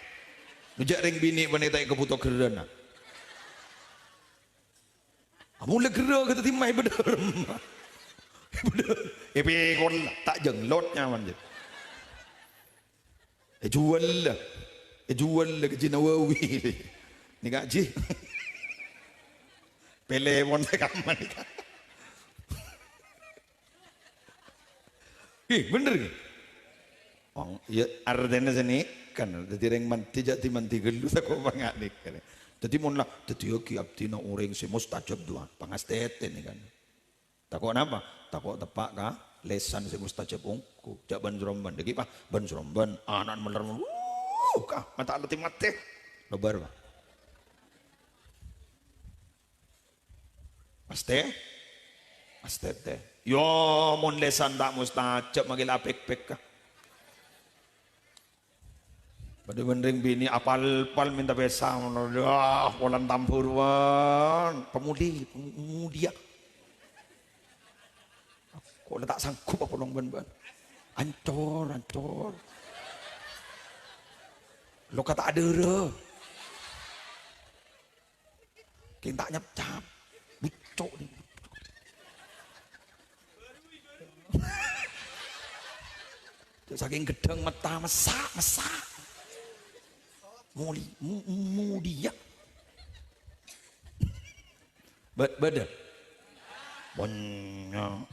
Speaker 1: Nujak ring bini wanita yang kebutuh kerana. Mula gerak kata timai bener. Bener. Kon tak jenglotnya man je. Jual lah ke Nawawi. Ni gaji. Pelewon sekaman ni. Bener ke? Oh, ya artinya sini kan jadi ring manti jati manti gelu tak kau bangat ni kan. Jadi mun lah, jadi aki abdina orang si mustajab doa, pangasteten ni kan. Takut apa? Takut tepak kah? Lesan si mustajab ongku, jak banjromban, degi pa banjromban, anak meler, kah? Mata alati mati, lebar pa. Astete. Yo mun lesan tak mustajab magil apek-pek kah? Pada bendring bini apal-pal minta besa, polan tampuruan, pemudi ya. Kok tak sanggup apa long ban, ancor. Lo kata ada re, kita nyap, bucok ni. Saking gedeng mata mesak. Mudia. Beda. Banyak.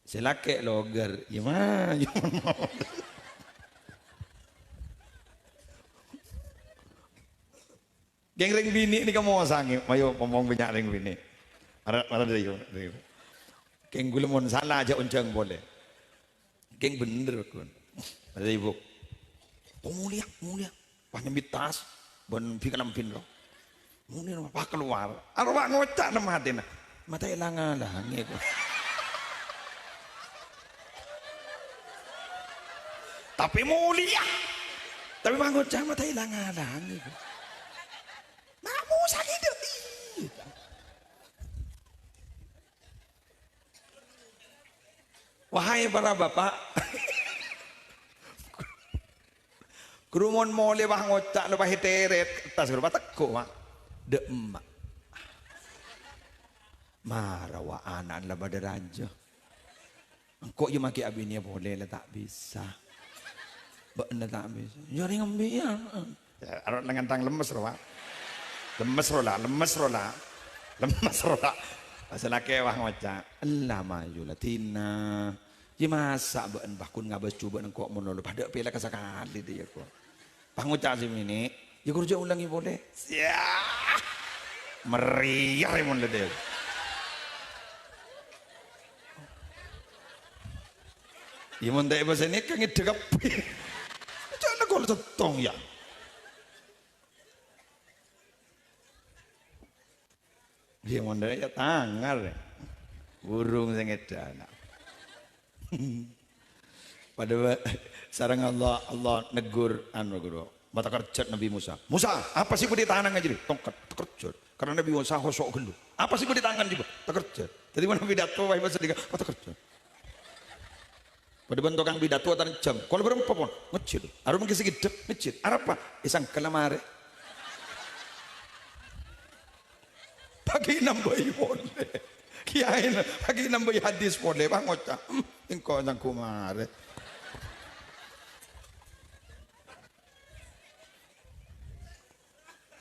Speaker 1: Selake logar. Gimana? Geng ring bini ni kamu sangi. Mayo ngomong banyak ring bini. Ada dari. Geng gulemon salah aja uncang boleh. Geng bener kun. Ada ibu. Mulia, mulia. Wah nyembit tas. Ben pikan ampin lo. Mulia apa keluar. Arwah ngocak nama hati na. Mata ilang lah ngiku. Tapi mulia. Tapi bang ngocak mata ilang lah ngiku. Mamu sakit deh. Wahai para bapak. Kerumon mole bang ngocak lepas hiteret tas rumah teko mak. De emak. Marawa anak lah pada raja. Kok you maki abinya boleh lah tak bisa. Benda tak bisa. Jari ngambil. Arot dengan tang lemes roh. Lemes rola, lemes rola. Lemes rola. Pasal kewah ngocak. Allah maju lah tina. Ye masa ben bakun ngabas coba nang kok mono pada pela kasakali dia kok. Pangocak sih ini. Ya kerja ulangi boleh. Siap. Meriah mon ledel. Ya mon tak bahasa ini kan ngedegap. Jangan kau tetong ya. Ya mon ya tangar. Burung sing edan. Pada sarang Allah negur anu guru. Mata kerjat Nabi Musa. Musa, apa sih kau ditahan ngaji? Tongkat terkerjat. Karena Nabi Musa hosok gelu. Apa sih kau ditangan juga? Terkerjat. Jadi mana pidato wahai bahasa tiga, terkerjat. Pada bentuk kang pidato atau jam. Kalau berapa pun ngecil. Aru mungkin segedep ngecil. Apa? Isang kelamare. Pagi nambahi boleh. Kiai pagi nambahi hadis boleh bang ngocak. Engkau sang kumare.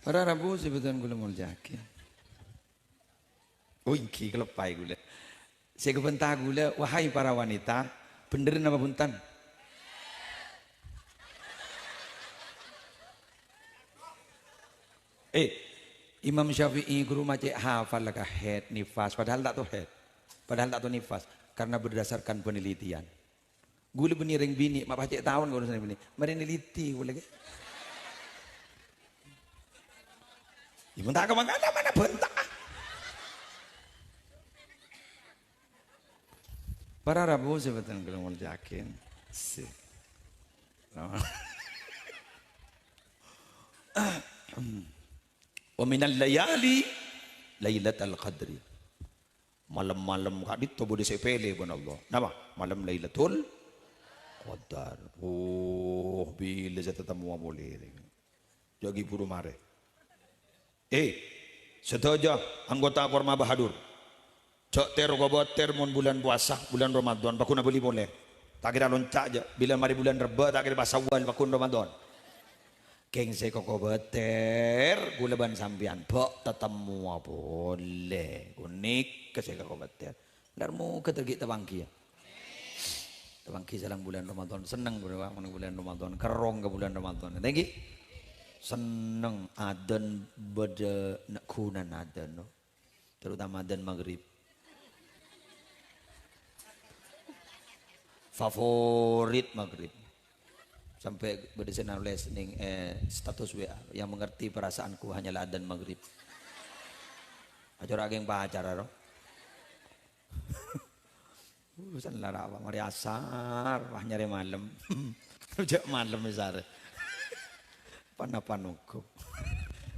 Speaker 1: Para Rabu sebutan gula mau jakin. Oh ingki kelepai gula. Saya kebentar gula. Wahai para wanita, bener nama buntan. Imam Syafi'i guru macam hafal lah head nifas. Padahal tak tahu head. Padahal tak tahu nifas. Karena berdasarkan penelitian. Gula beniring bini. Mak pacik tahun gula sana bini. Mari neliti gula ke. Ya bentak ke mana bentak. Para Rabu sebetulnya kalau mau yakin. Wa minal layali lailatul qadri. Malam-malam kadit to boleh sepele pun Allah. Napa? Malam Lailatul Qadar. Oh, bila saya ketemu boleh. Jagi puru mare. Sedaja anggota Korma Bahadur. Cok ter goboter mon bulan puasa, bulan Ramadan, bakuna beli boleh. Tak kira loncak aja. Bila mari bulan Reba tak kira pas Awal bakun Ramadan. Keng saya kok beter gula ban sambian bok tetemu boleh unik ke saya kok beter darmu ketergi tebangki ya tebangki selang bulan Ramadan seneng bulan Ramadan kerong ke bulan Ramadan thank you seneng adan beda nak kunan adan no terutama adan maghrib favorit maghrib sampai berdesain oleh status WA yang mengerti perasaanku hanyalah adzan maghrib. Acara geng pacar roh. Urusan lara apa mari asar wah nyari malam. Jak malam besar. Panapanuko.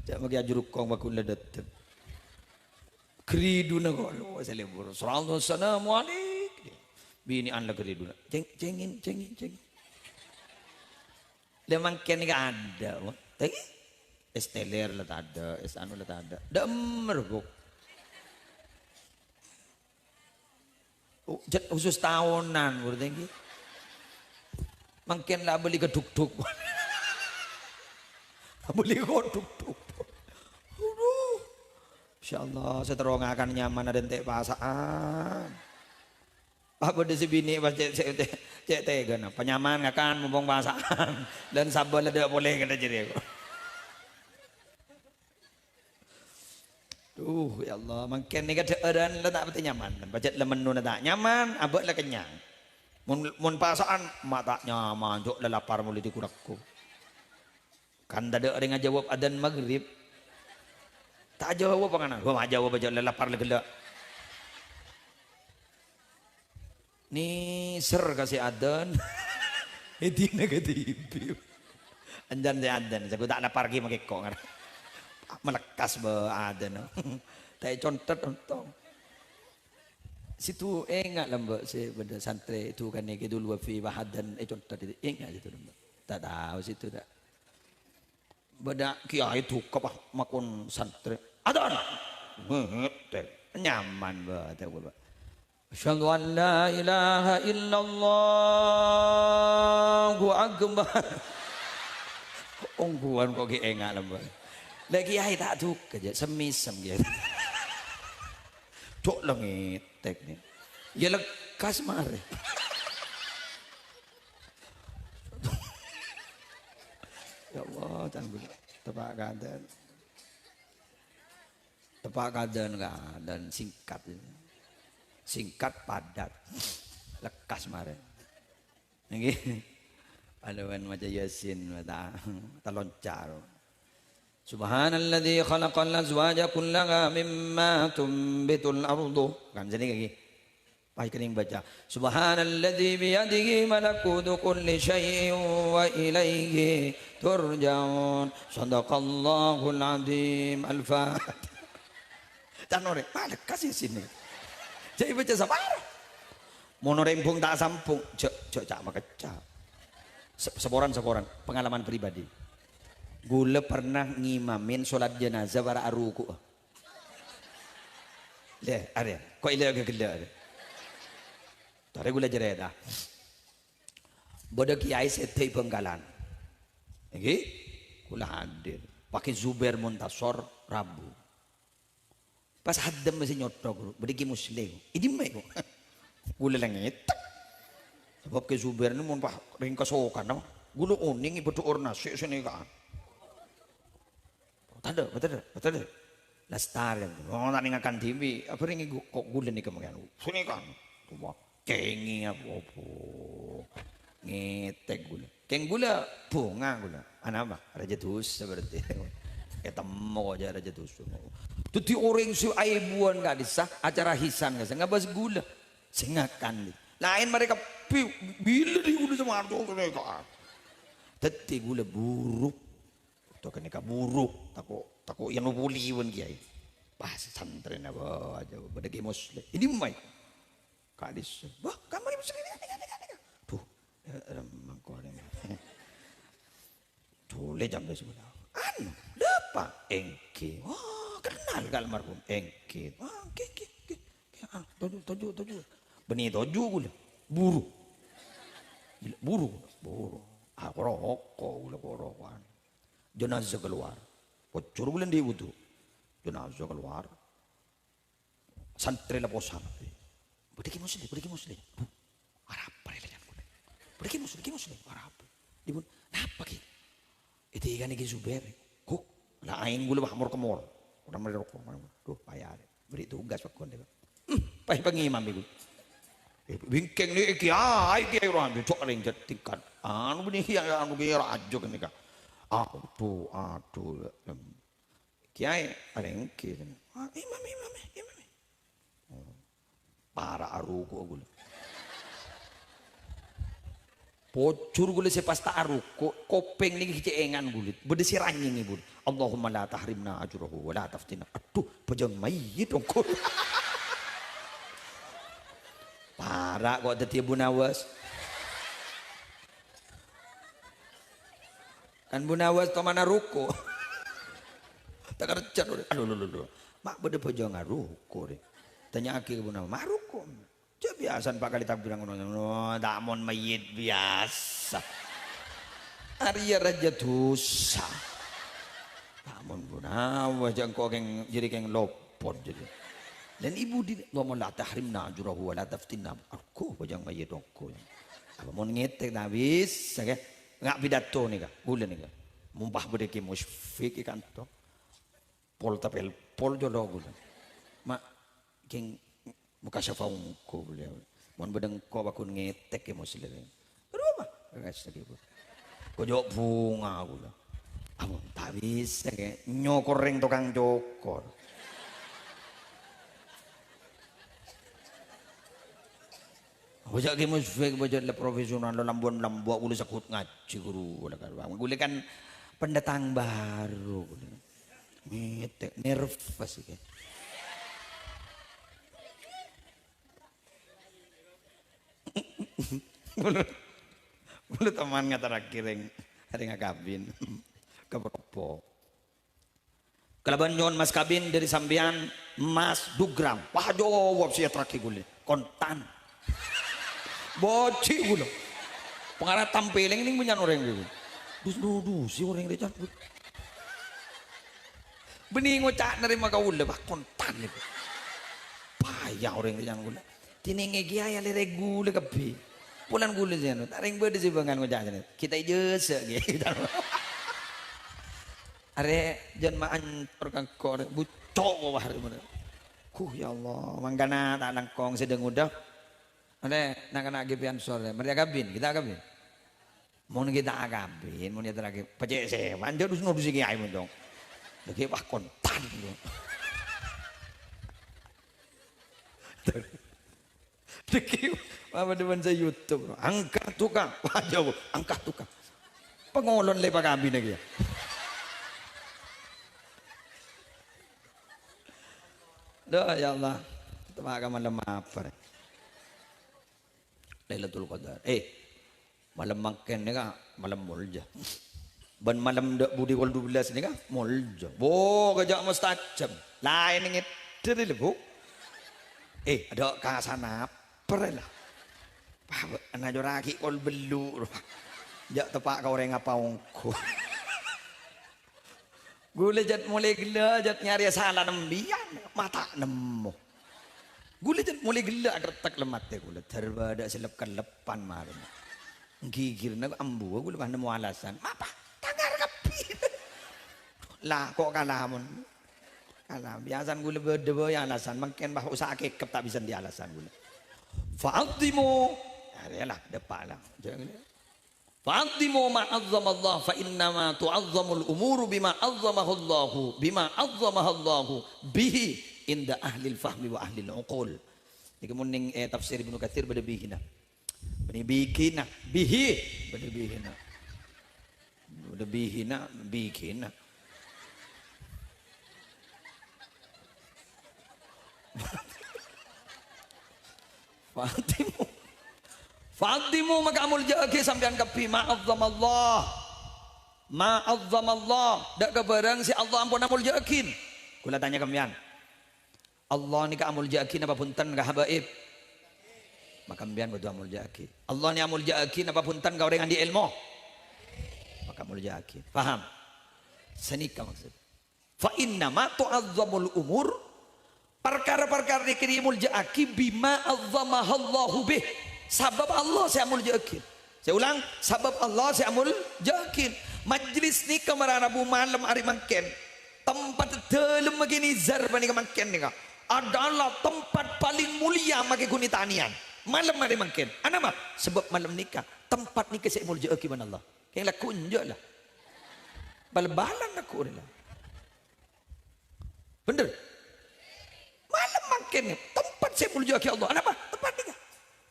Speaker 1: Jak magi ajuruk kong bakul ledet. Kriduna kok selebur. Assalamu alaikum. Bini anda kriduna. Cengin. Lemang kene gak ada, tapi esteler lah tak ada, anu lah tak ada. Demer kok. Jet khusus tahunan, berarti. Mungkin lah beli keduk-duk. Beli keduk-duk. Aduh, insyaallah saya terong akan nyaman ada ente pasaan. Apa di sini pas cek tega na penyaman akan mumpung pasaan dan sabar tidak boleh kata jadi aku. Tuh ya Allah, makin ni kata eran lah tak betul nyaman. Baca lah menu tak nyaman, abad lah kenyang. Mun pasaan matanya manjok lalapar mulai di kurakku. Kan ada orang ngajawab adzan maghrib. Tak jawab apa kana? Gua jawab aja lalapar legela. Ni ser kasih adzan. Itu negatif. Anjan saya adzan, saya tak lapar lagi makai kok. Melekas be adzan. Tak contet ontong. Situ enggak lembek si pada santri itu kan ini dulu wafi wahadan contet itu enggak itu lembek. Tak tahu situ tak. Beda kiai itu kapah makun santri. Adzan. Nyaman banget aku. Asyhadu an la ilaha illallah akbar. Ungguan kok ki enggak lembek. Lagi kiai tak tuh aja semisem gitu. Cok lengit teknik. Ya lekas mare. Ya Allah, tangguh tepak kadan. Tepak kadan dan singkat ini. Singkat padat. Lekas mare. Nggih. Paluan maca Yasin mata taloncar. Subhanalladzi khalaqal azwaja kullaha mimma tumbitul ardu. Kan jadi lagi. Pai kening baca. Subhanalladzi biyadihi malakutu kulli syai'in wa ilaihi turja'un. Shadaqallahul azim. Al-Fatihah. Tanore, malek kasih sini. Jadi baca sabar. Mono rempung tak sampung. Cek cak makecak. Seporan pengalaman pribadi. Gula pernah ngimamin sholat jenazah para aruku. Deh, ada. Kok ini agak gila ada. Tadi gula jereda. Bodoh kiai setai Benggalan. Oke? Gula hadir. Pakai Zubair Muntasor Rabu. Pas hadam masih nyotok. Berdiki muslim. Ini mai kok. Gula langit. Sebab ke Zubair ini mau ringkasokan. Gula oning ibu tu ornas. Sini kan. Betul. Lestari. Oh, tak ningakan TV. Apa ringi kok gula ni kemarin? Sini kan. Cuma cengi apa? Ngetek gula. Keng gula bunga gula. Anak apa? Raja Tus seperti. Ketemu aja Raja Tus. Tuti orang si aibuan gak disah. Acara hisan gak sih. Nggak bahas gula. Sengakan. Lain mereka bila di gula sama arto mereka. Teti gula buruk. Tuh kan buruk, tako yang nubuliwan kiai. Pas santri na ba aja badagi muslim. Ini mai. Kadis. Wah, kamari muslim ni. Tuh, mangko ada. Tuh le jam sebelah. Anu, lepa engke. Wah, kenal kal marhum engke. Wah, ke. Ah, toju. Beni toju gula. Buru. Aku rokok gula rokokan. Jenazah keluar, bocor bulan dia butuh. Jenazah keluar, santri laposan. Berdeki muslim. Bu, Arab perelahan kuda. Berdeki muslim, Arab. Dia pun, apa ki? Itu ikan ikan Zubair. Kok, lain gula bahmur kemor. Orang mereka tuh payah. Beri tugas pak konde. Payah pengimam itu. Bingkeng ni kiai orang tu cok ring jatikan. Anu ni yang anu kiai rajo kan ni kan. Aduh. Kiai ada yang kira. Imam. Para aruku gula. Pocur gula sepas tak aruku. Kopeng ni keceengan gulit. Berdesi ranjing ibu. Allahumma la tahrimna ajurahu wa la taftina. Aduh, pejang mayit dong. Para kok tadi Ibu Nawas. Kan Bu Nawas to mana ruko. Tak kerja dulu. Aduh. Mak bede pojo ngaruko deh. Tanya aki ke Bu Nawas, mak ruko. Cak biasa Pak kali tak bilang tak mon mayit biasa. Arya Raja dosa. Tak mon Bu Nawas jangan kau jadi keng lopot jadi. Dan ibu di ngomong la tahrimna ajurahu wa la taftinna. Aku pojang mayit aku. Apa mon ngetek habis, okay? Nggak pidato nih kak, gula nih kak, mumpah berdeki musfik ikan to, pol jodoh gula, mak keng muka siapa ungku beliau, Mon bedeng ko bakun ngetek ya muslim. Aduh mah, guys lagi bu. Kojok bunga aku lah. Amun tak bisa kayak nyokoreng tukang jokor. Bajak ke musfik, bajak le profesional lambon lambu aku sakut ngaji guru lah kan. Gule kan pendatang baru. Ngetek nervous sih kayak. Bulu teman nga terakhir yang hari ngakabin keberpo. Kelaban nyon mas kabin dari sambian mas dugram. Wah jawab sih terakhir gule kontan. Boci gula. Pengarah tampiling ini punya orang gitu. Dus si orang dia cabut. Bening ngocak nerima kau le bah kontan itu. Payah orang dia gula. Tininge giaya le regule kapi. Pulan gula jeno. Taring berde sih bangan ngocak jeno. Kita jese gitu. Are jan ma ancor kangkor bucok wah hari mana. Ya Allah, mangkana tak langkong sedang udah. Ada nak nak gipian sore, mereka kabin, kita kabin. Mau kita kabin, mau kita lagi pecah sih, manjur dus sih kiai dong. Lagi wah kontan gitu. Lagi apa depan saya YouTube, angkat tukang, wah jauh, angkat tukang. Pengolon lepas kabin lagi ya. Doa ya Allah, kita makan malam apa? Lailatul Qadar. Malam makan ni kan malam mulja. Ban malam dak budi kol 12 ni kan mulja. Bo kajak mustajab. Lain ngit dari lebu. Ada ka sana perlah. Pak ana joraki kol belu. Jak tepak kau orang apa ongko. Gule jat mulai gila jat nyari salah nembian mata nemu. Gula jat mulai gila retak lemat teh gula terbada selepkan lepan malam. Gigir nak ambu gula bah nemu alasan. Apa? Tangar kapi. Lah kok kalah mun. Kalah biasan gula berdua yang alasan makin bah usaha kekep tak bisa di alasan gula. Fa'adhimu. Yalah depak lah. Jangan ni. Fa'adhimu ma 'azzama Allah fa innama tu'azzamul umuru bima 'azzamahu Allah bima 'azzamahu Allah bihi inda ahli fahmi wa ahli uqul. Ini kemuning tafsir Ibnu Katsir berdebihina. Berdebihina bihi berdebihina. Berdebihina bihina. Fa'adhimu maka amul jagi sampean kapi ma'azzamallah. Ma'azzamallah dak kebarang si Allah ampun amul jakin. Kula tanya kalian. Allah ni ka amul jakin apa punten ka habaib. Maka mbian betul amul jakin. Allah ni amul jakin apa punten ka orang yang di ilmu. Maka amul jakin. Faham? Senika maksud. Fa inna ma tu'azzamul umur perkara-perkara ni kiri amul jakin bima azzamahallahu bih. Sabab Allah saya amul jakin. Saya ulang, sabab Allah saya amul jakin. Majlis ni kamar Rabu malam hari mangken. Tempat dalam begini zar bani kemakin ni kak. Adalah tempat paling mulia bagi kunitanian. Malam hari mungkin. Anama sebab malam nikah tempat nikah saya mulia akibat Allah. Yang laku unjuk lah. Bal-balan aku lah. Bener. Malam mungkin tempat saya mulia akibat Allah. Anama tempat nikah.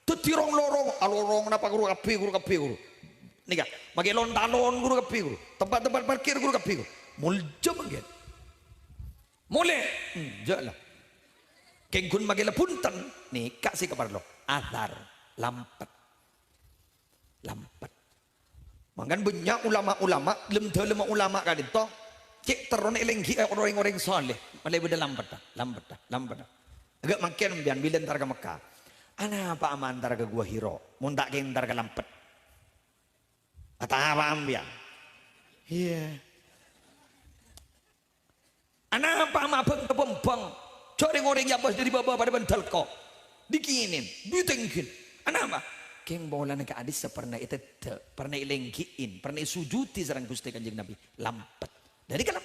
Speaker 1: Tetirong lorong, alorong napa guru kapi guru. Nikah. Bagi lontalon guru kapi guru. Tempat-tempat parkir guru kapi guru. Mulia mungkin. Mulai. Jalan. Kengkun magila punten nih kasih kabar lo athar lampat mangan banyak ulama-ulama lem ulama kan itu cek teron elenggi orang-orang soleh malai beda lampat agak makin bian bilen tar ke Mekah ana apa aman tar ke gua Hiro muntak ke tar ke lampat kata apa ambian iya ana apa mabeng ke pembang orang yang bos dari bawah pada bental kok dikinin ditengkin apa keng bola nak adis pernah itu pernah ilengkiin pernah sujuti sareng Gusti Kanjeng Nabi lampat dari kan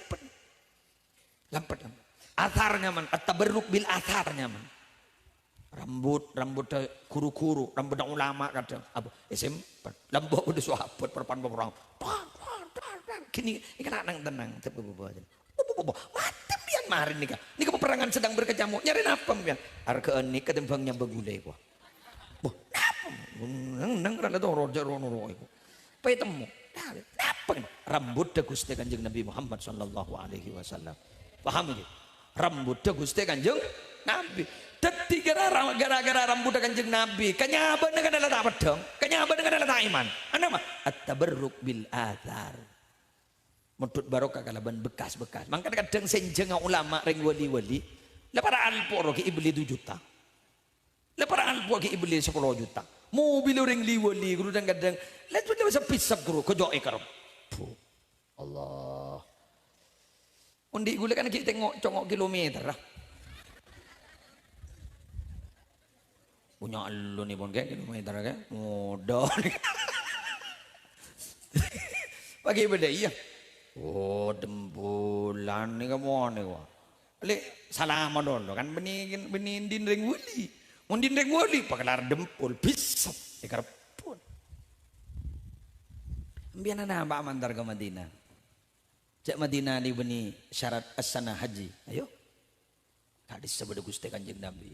Speaker 1: lampat atharnya man at-tabarruk bil atharnya man
Speaker 2: rambut guru-guru, rambut ulama kadang apa SMP, lambok udah sahabat perpan perang. Gini, ikan nang tenang, tapi bawa mati pian marin nih kan peperangan sedang berkecamuk, nyari apa pian? Harga ini ketimbangnya begulai gua. Boh, apa? Nang rada tuh roja rono itu. Petemu, apa? Rambut dah Gusti Kanjeng Nabi Muhammad Sallallahu Alaihi Wasallam. Paham ini? Rambut dah Gusti Kanjeng Nabi. Dadi gara-gara rambut dah Kanjeng Nabi, kenyaban dengan adalah tak pedang, kenyaban dengan adalah tak iman. Anda mah at-tabarruk bil athar. Mutut barokah kalaban bekas-bekas. Mangka kadang senjeng ulama ring wali-wali, la para alpo ro ki ibli 2 juta. La para alpo ki ibli 10 juta. Mobil ring liwali guru dan kadang la tu bisa pisap guru ko jo ikarop. Allah. Undi gule kan ki tengok congok kilometer lah. Punya lu nih bon kayak kilometer kayak modal. Pagi beda iya. Oh dembulan nih kamu nih wah. Le salaman dulu kan benih ring wali. Mundin ring wali pakelar dempul bisa ikarpun. Ambian na ba mandar ke Madinah. Cek Madinah ni benih syarat as-sana haji. Ayo. Kadis sabda Gusti Kanjeng Nabi.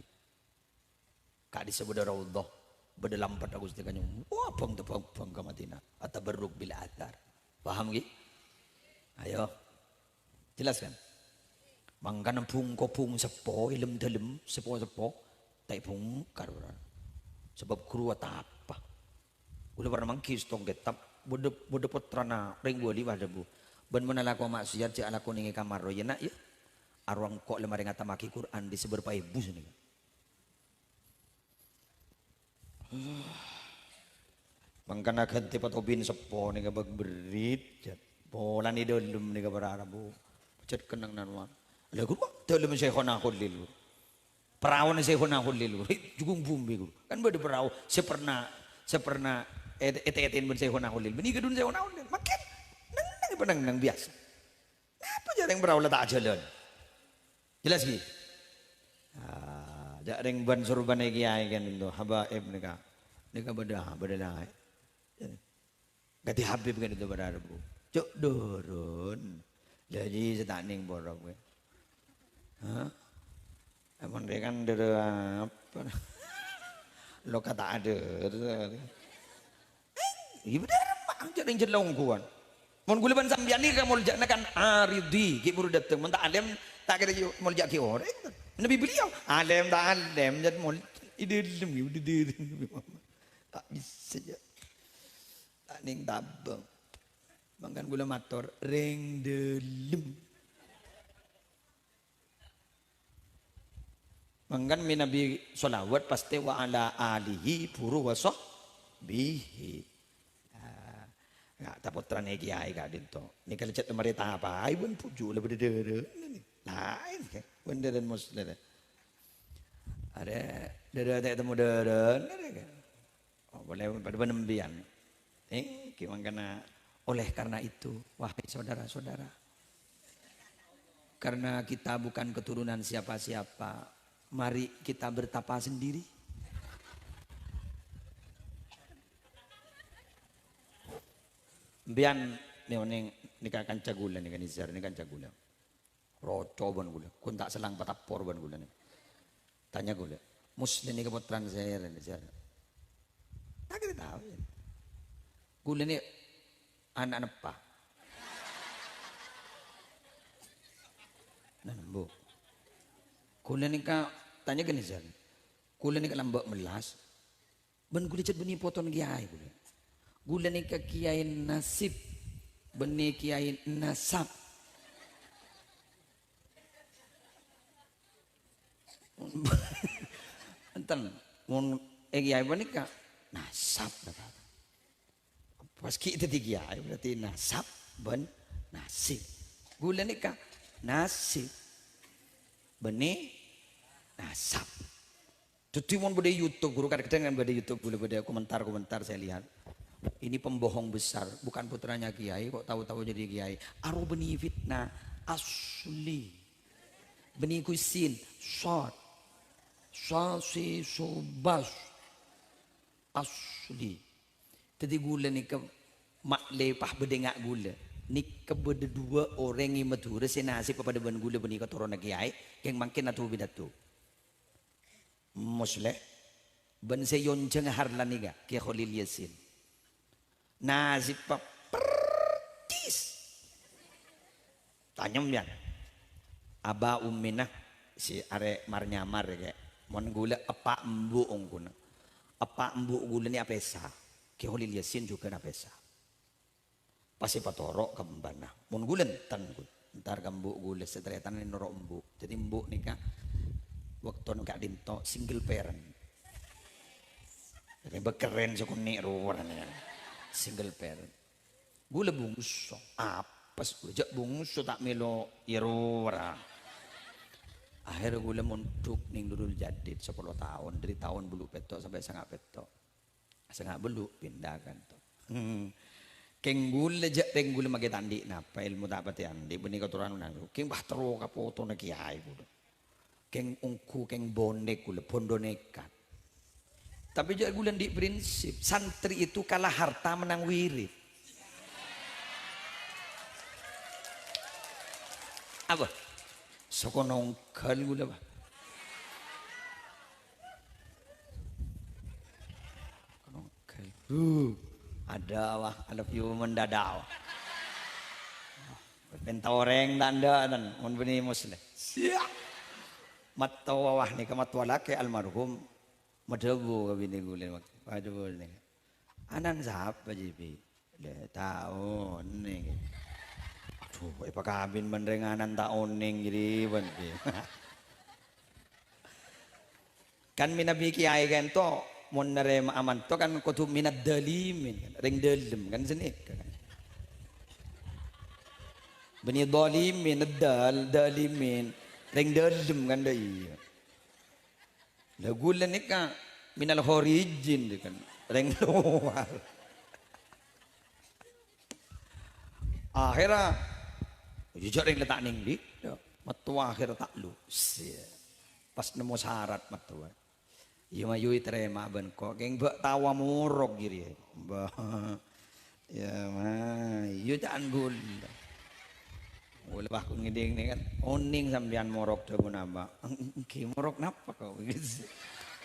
Speaker 2: Kadis sabda raudhah. Beda lampat Gusti Kanjeng. Wah bang ke Madinah. Atabarruk bil athar. Paham ki? Ayo, jelaskan. Mangkana pung sepo, ilem dalem sepo, tak bungkar orang. Sebab kru apa? Udah pernah mangkis tong getap, bude putrana ring wali pada bu. Ben menalaku maksiat cak alaku ningi kamar roya nak ya. Arwang kok lemari ngata maki Quran di seberapa ibu sini. Mangkana ganti patobin sepo nih kabag berit. Bola ni dalam ni kabar Arabu, cet kenang nanwan. Lagu dalam Syekhona Khalil. Perawan Syekhona Khalil. Jugung bumbi guru. Kan beda perahu. Saya pernah etetin ben Syekhona Khalil. Beni gedun Syekhona Khalil. Makin nang biasa. Apa jarang perahu letak jalan. Jelas ki. Jarang ban surban kiai kan itu habaib nika. Nika beda lah. Gati Habib kan itu pada Arabu. Cuk durun. Jadi setaning borok gue. Hah? Emang dia kan ada apa? Lo kata ada. Iya benar mak jadi jelong kuan. Mon guleban sambian ni kan muljak kan aridi ki buru datang men tak alim tak kira muljak ki ore. Nabi beliau alim tak alim jadi mul idilem udah tak bisa ya. Tak ning tabang. Mangkan gula mator ring delem. Mangkan minabi solawat pasti wa ala alihi puru wasah bihi. Nggak tapot trane kiai kadin to. Ni kalau cet merita apa? Ai pun puju le berdere. Lain ke benda dan muslim. Ada dere temu dere. Oh boleh pada penembian. Mangkana oleh karena itu, wahai saudara-saudara, karena kita bukan keturunan siapa-siapa, mari kita bertapa sendiri. Bian nih nikah kanca gula nih kan izar nih kanca gula, roco ban gula, kun tak selang patapor ban gula nih. Tanya gula, muslim nih keputran saya nih izar. Tak kita tahu ya. Gula nih anak apa? Nah, bu. Kula nika tanya ke Nizar. Kula nika lambak melas. Ben kula cet beni poton kiai kula. Kula nika kiai nasib. Beni kiai nasab. Enten mun kiai nika nasab kata. Pas kita tiga berarti nasab ben nasib. Gula nikah nasib benih nasab. Tuti mon pada YouTube guru kadang-kadang pada YouTube gula pada komentar saya lihat. Ini pembohong besar, bukan putranya kiai kok tahu-tahu jadi kiai. Aro benih fitnah asli. Benih kusin short. Sasi sobas asli. Tadi gula ni ke mak lepah bedengak gula. Ni ke berdua orang yang Madura senasi pada ben gula beni ke turun kiai yang makin atu bidatu. Musle ben seyon jeng harlan ni ga ke Khalil Yasin. Nasi pa pertis. Tanyam ya. Aba ummina si are marnyamar ke. Mon gula apa embu ongkuna. Apa embu gula ni apesa. Ke Khalil Yasin juga na pesa. Pasti patorok kembana. Mun gulen tan gul. Ntar kambu gule setelah tan noro embu. Jadi embu nikah waktu nikah dinto single parent. Jadi bekeren sekunik ruwaran ya. Single parent. Gule bungsu. Apes gule jak bungsu tak melo irura. Akhirnya gule montuk ning dudul jadid 10 tahun dari tahun bulu petok sampai sangat petok. Sangat belu pindahkan tuh. Keng gule jak keng gule mage tandi napa ilmu tak pati andi benih keturunan nang. Keng bah tero kapoto na kiai gule. Keng ungku keng bonek gule bondo nekat. Tapi jak gule di prinsip santri itu kalah harta menang wirid. Apa? Sokonongkal gule bah. Ada wah, ada view mendadak. Pentoreng tanda dan mun beni muslim. Siap. Mata wah ni ke mata laki almarhum madebu ke bini gulen waktu. Aduh ni. Anan siapa jibi? Le tahun ni. Aduh, apa kabin mendenganan tahun ning jadi banti. Kan minabi kiai kan to mon narema aman to kan kutub minat dalimin kan ring dalim kan senik kan bani dalimin dalimin ring dalim kan dai lagu ni kan minal khorijin kan ring luar akhirnya jujur ring letak ning di matua akhir tak lu pas nemu syarat matua. Iya mayu terima ben kok geng bak tawa murok giri bah ya mah iya jangan gul boleh bah kun ngiding nih kan oning sambian morok tuh napa ki morok napa kau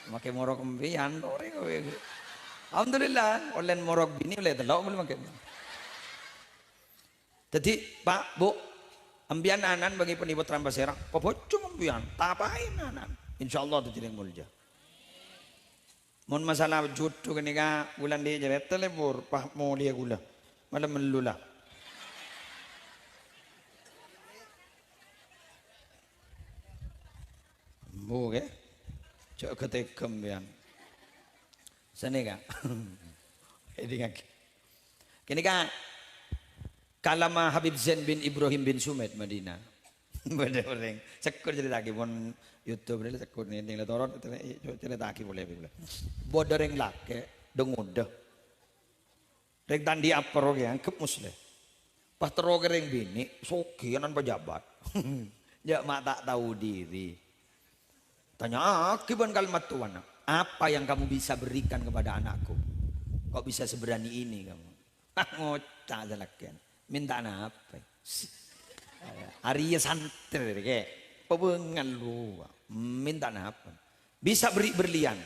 Speaker 2: makai morok kembian ore kau alhamdulillah olen morok bini oleh telok boleh makai jadi pak bu ambian anan bagi penibut Rambasera popocung ambian tapain anan insyaallah tu tidak mulja. Mon masalah jodoh kan nika bulan dia jadi telebur pah mau dia gula malam melula. Bu ke? Cok ketekem biang. Sana kan? Ini kan? Kini kan? Kalama Habib Zain bin Ibrahim bin Sumed Madinah. Beda orang. Sekur jadi lagi mon YouTube ni sekur ni tinggal torot cerita lagi boleh boleh. Bodoh reng lake dengudah. Reng tandi apa roge yang kep musle. Pas teroge reng bini sokian an pejabat. Ya mak tak tahu diri. Tanya akibat kalimat Tuhan. Apa yang kamu bisa berikan kepada anakku? Kok bisa seberani ini kamu? Ngocak jalakian. Minta apa? Arya santer ke pebengan lu minta apa bisa beri berlian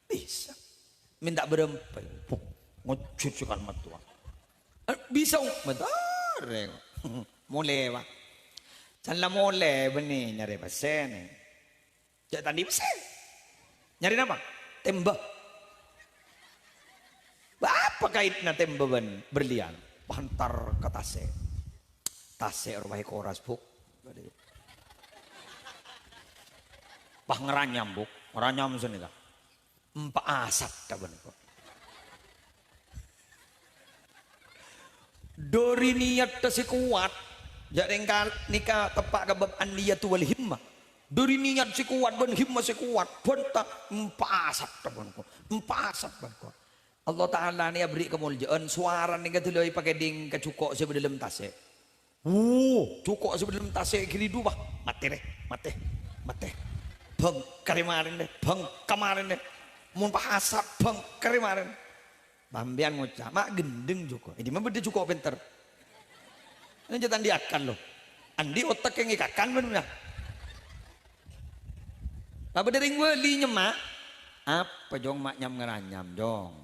Speaker 2: bisa minta berempel ngocucukan matua bisa bentar mulai wah jangan mulai benih nyari pesen jadi tadi pesen nyari apa tembak apa kaitnya tembakan berlian pantar ke tase orang koras buk pah ngeranyam buk ngeranyam sini tak empat asap tak benar kok dari niat si kuat jadi nikah tepak kebab aniyatu wal himmah dari niat si kuat ben himmah si kuat bentak empat asap tak benar kok empat asap benar kok Allah Ta'ala ni beri kemuliaan suara ni katuloi pakai ding kecukok sebelum tase cukup sebelum tasik kiri dua mati deh mati bengker kemarin deh, kemarin deh. Mun pasar bengker kemarin. Bambian ngucap, mak gendeng juga. Ini mah beda juga pinter. Ini jatan diakan loh. Andi otak yang ikakan bener. Apa dari wali nyemak? Apa jong mak nyam ngeranyam jong?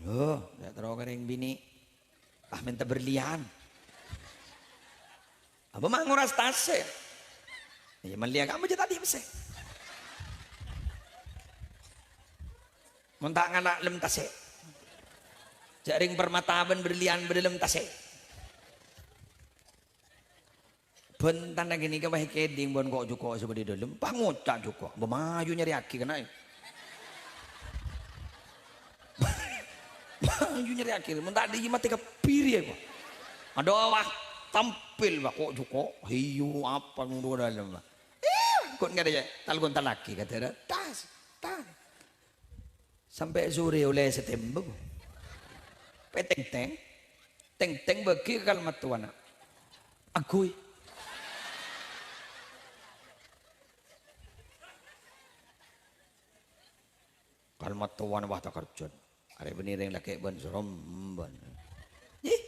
Speaker 2: Loh, tidak terlalu kering bini. Ah minta berlian. Apa mak nguras tasnya? Ya melihat kamu aja tadi mesti. Muntak nganak lem tasnya. Jaring permataban berlian berdalam tasnya. Bentan lagi nih kau keding bon kok juga seperti dalam. Pangocak juga. Bemaju nyari aki kena. Maju nyari aki. Muntak di mati kepiri ya kok. Ada awak tampil pak kok juga. Hiu apa nunggu dalam pak. Kok nggak ada talgon talaki kata dia. Tas. Sampai sore oleh setembak. Teng bagi kalimat tuan. Agui. Kalimat tuan wah tak kerjun. Hari benih yang laki ban seromban.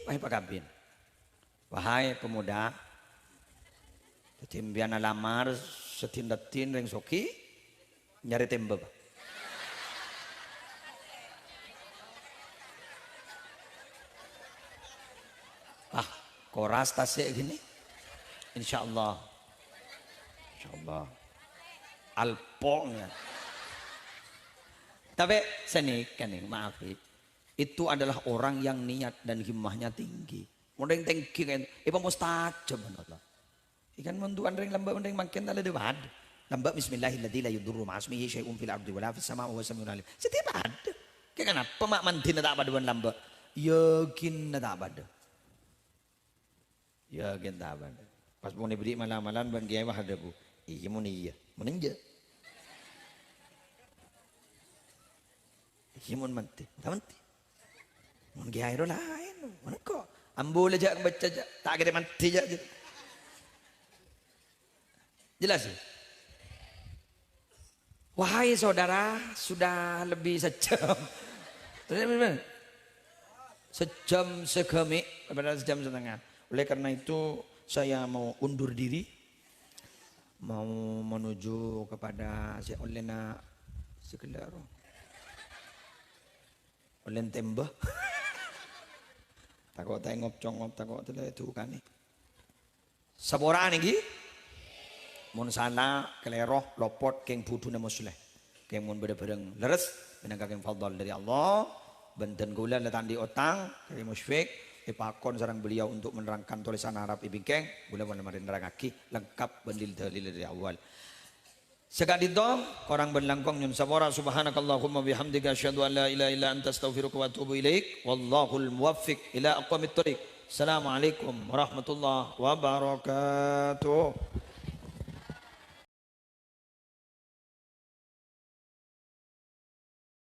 Speaker 2: Wahai Pak Kabin. Wahai pemuda. Ketimbian lamar setindatin ring soki nyari tembak. Koras tasik gini. Insyaallah. Alpongnya. Tapi seni kan maaf itu adalah orang yang niat dan himmahnya tinggi. Mending tinggi kan, mustajab Allah. Ikan mentuan ring lambak mending makin ada debat. Lambak bismillahirrahmanirrahim la yudurru ma'asmihi syai'un fil ardi wala fis sama'i wa samiul alim. Setiap ada. Kayak kenapa mak mantin tak pada lambak? Yakin tak pada. Yakin tak pada. Pas mau diberi malam-malam ban kiai wah ada bu. Iya mau iya, menenja. Iya mau mati, tak mati. Mau kiai itu lain, mana kok? Ambul aja baca aja, tak kira mati aja. Jelas ya? Wahai saudara, sudah lebih sejam. Sejam segemi, pada sejam setengah. Oleh karena itu saya mau undur diri, mau menuju kepada si Olena sekedar Olen tembah. Takut tengok congop takut itu kan nih. Saboraan iki. Mun sana keleroh lopot keng putu na musleh. Keng mun beda-bedeng leres benang keng fadal dari Allah. Benten gula letan di otang dari musyfik. Ipakon sarang beliau untuk menerangkan tulisan Arab ibingkeng. Gula mana marin nerangaki lengkap bandil dalil dari awal. Sekali dong orang berlangkong nyun sabora subhanakallahumma bihamdika asyhadu an la ilaha illa anta astaghfiruka wa atubu ilaik wallahul muwaffiq ila aqwamit thoriq. Assalamualaikum warahmatullahi wabarakatuh.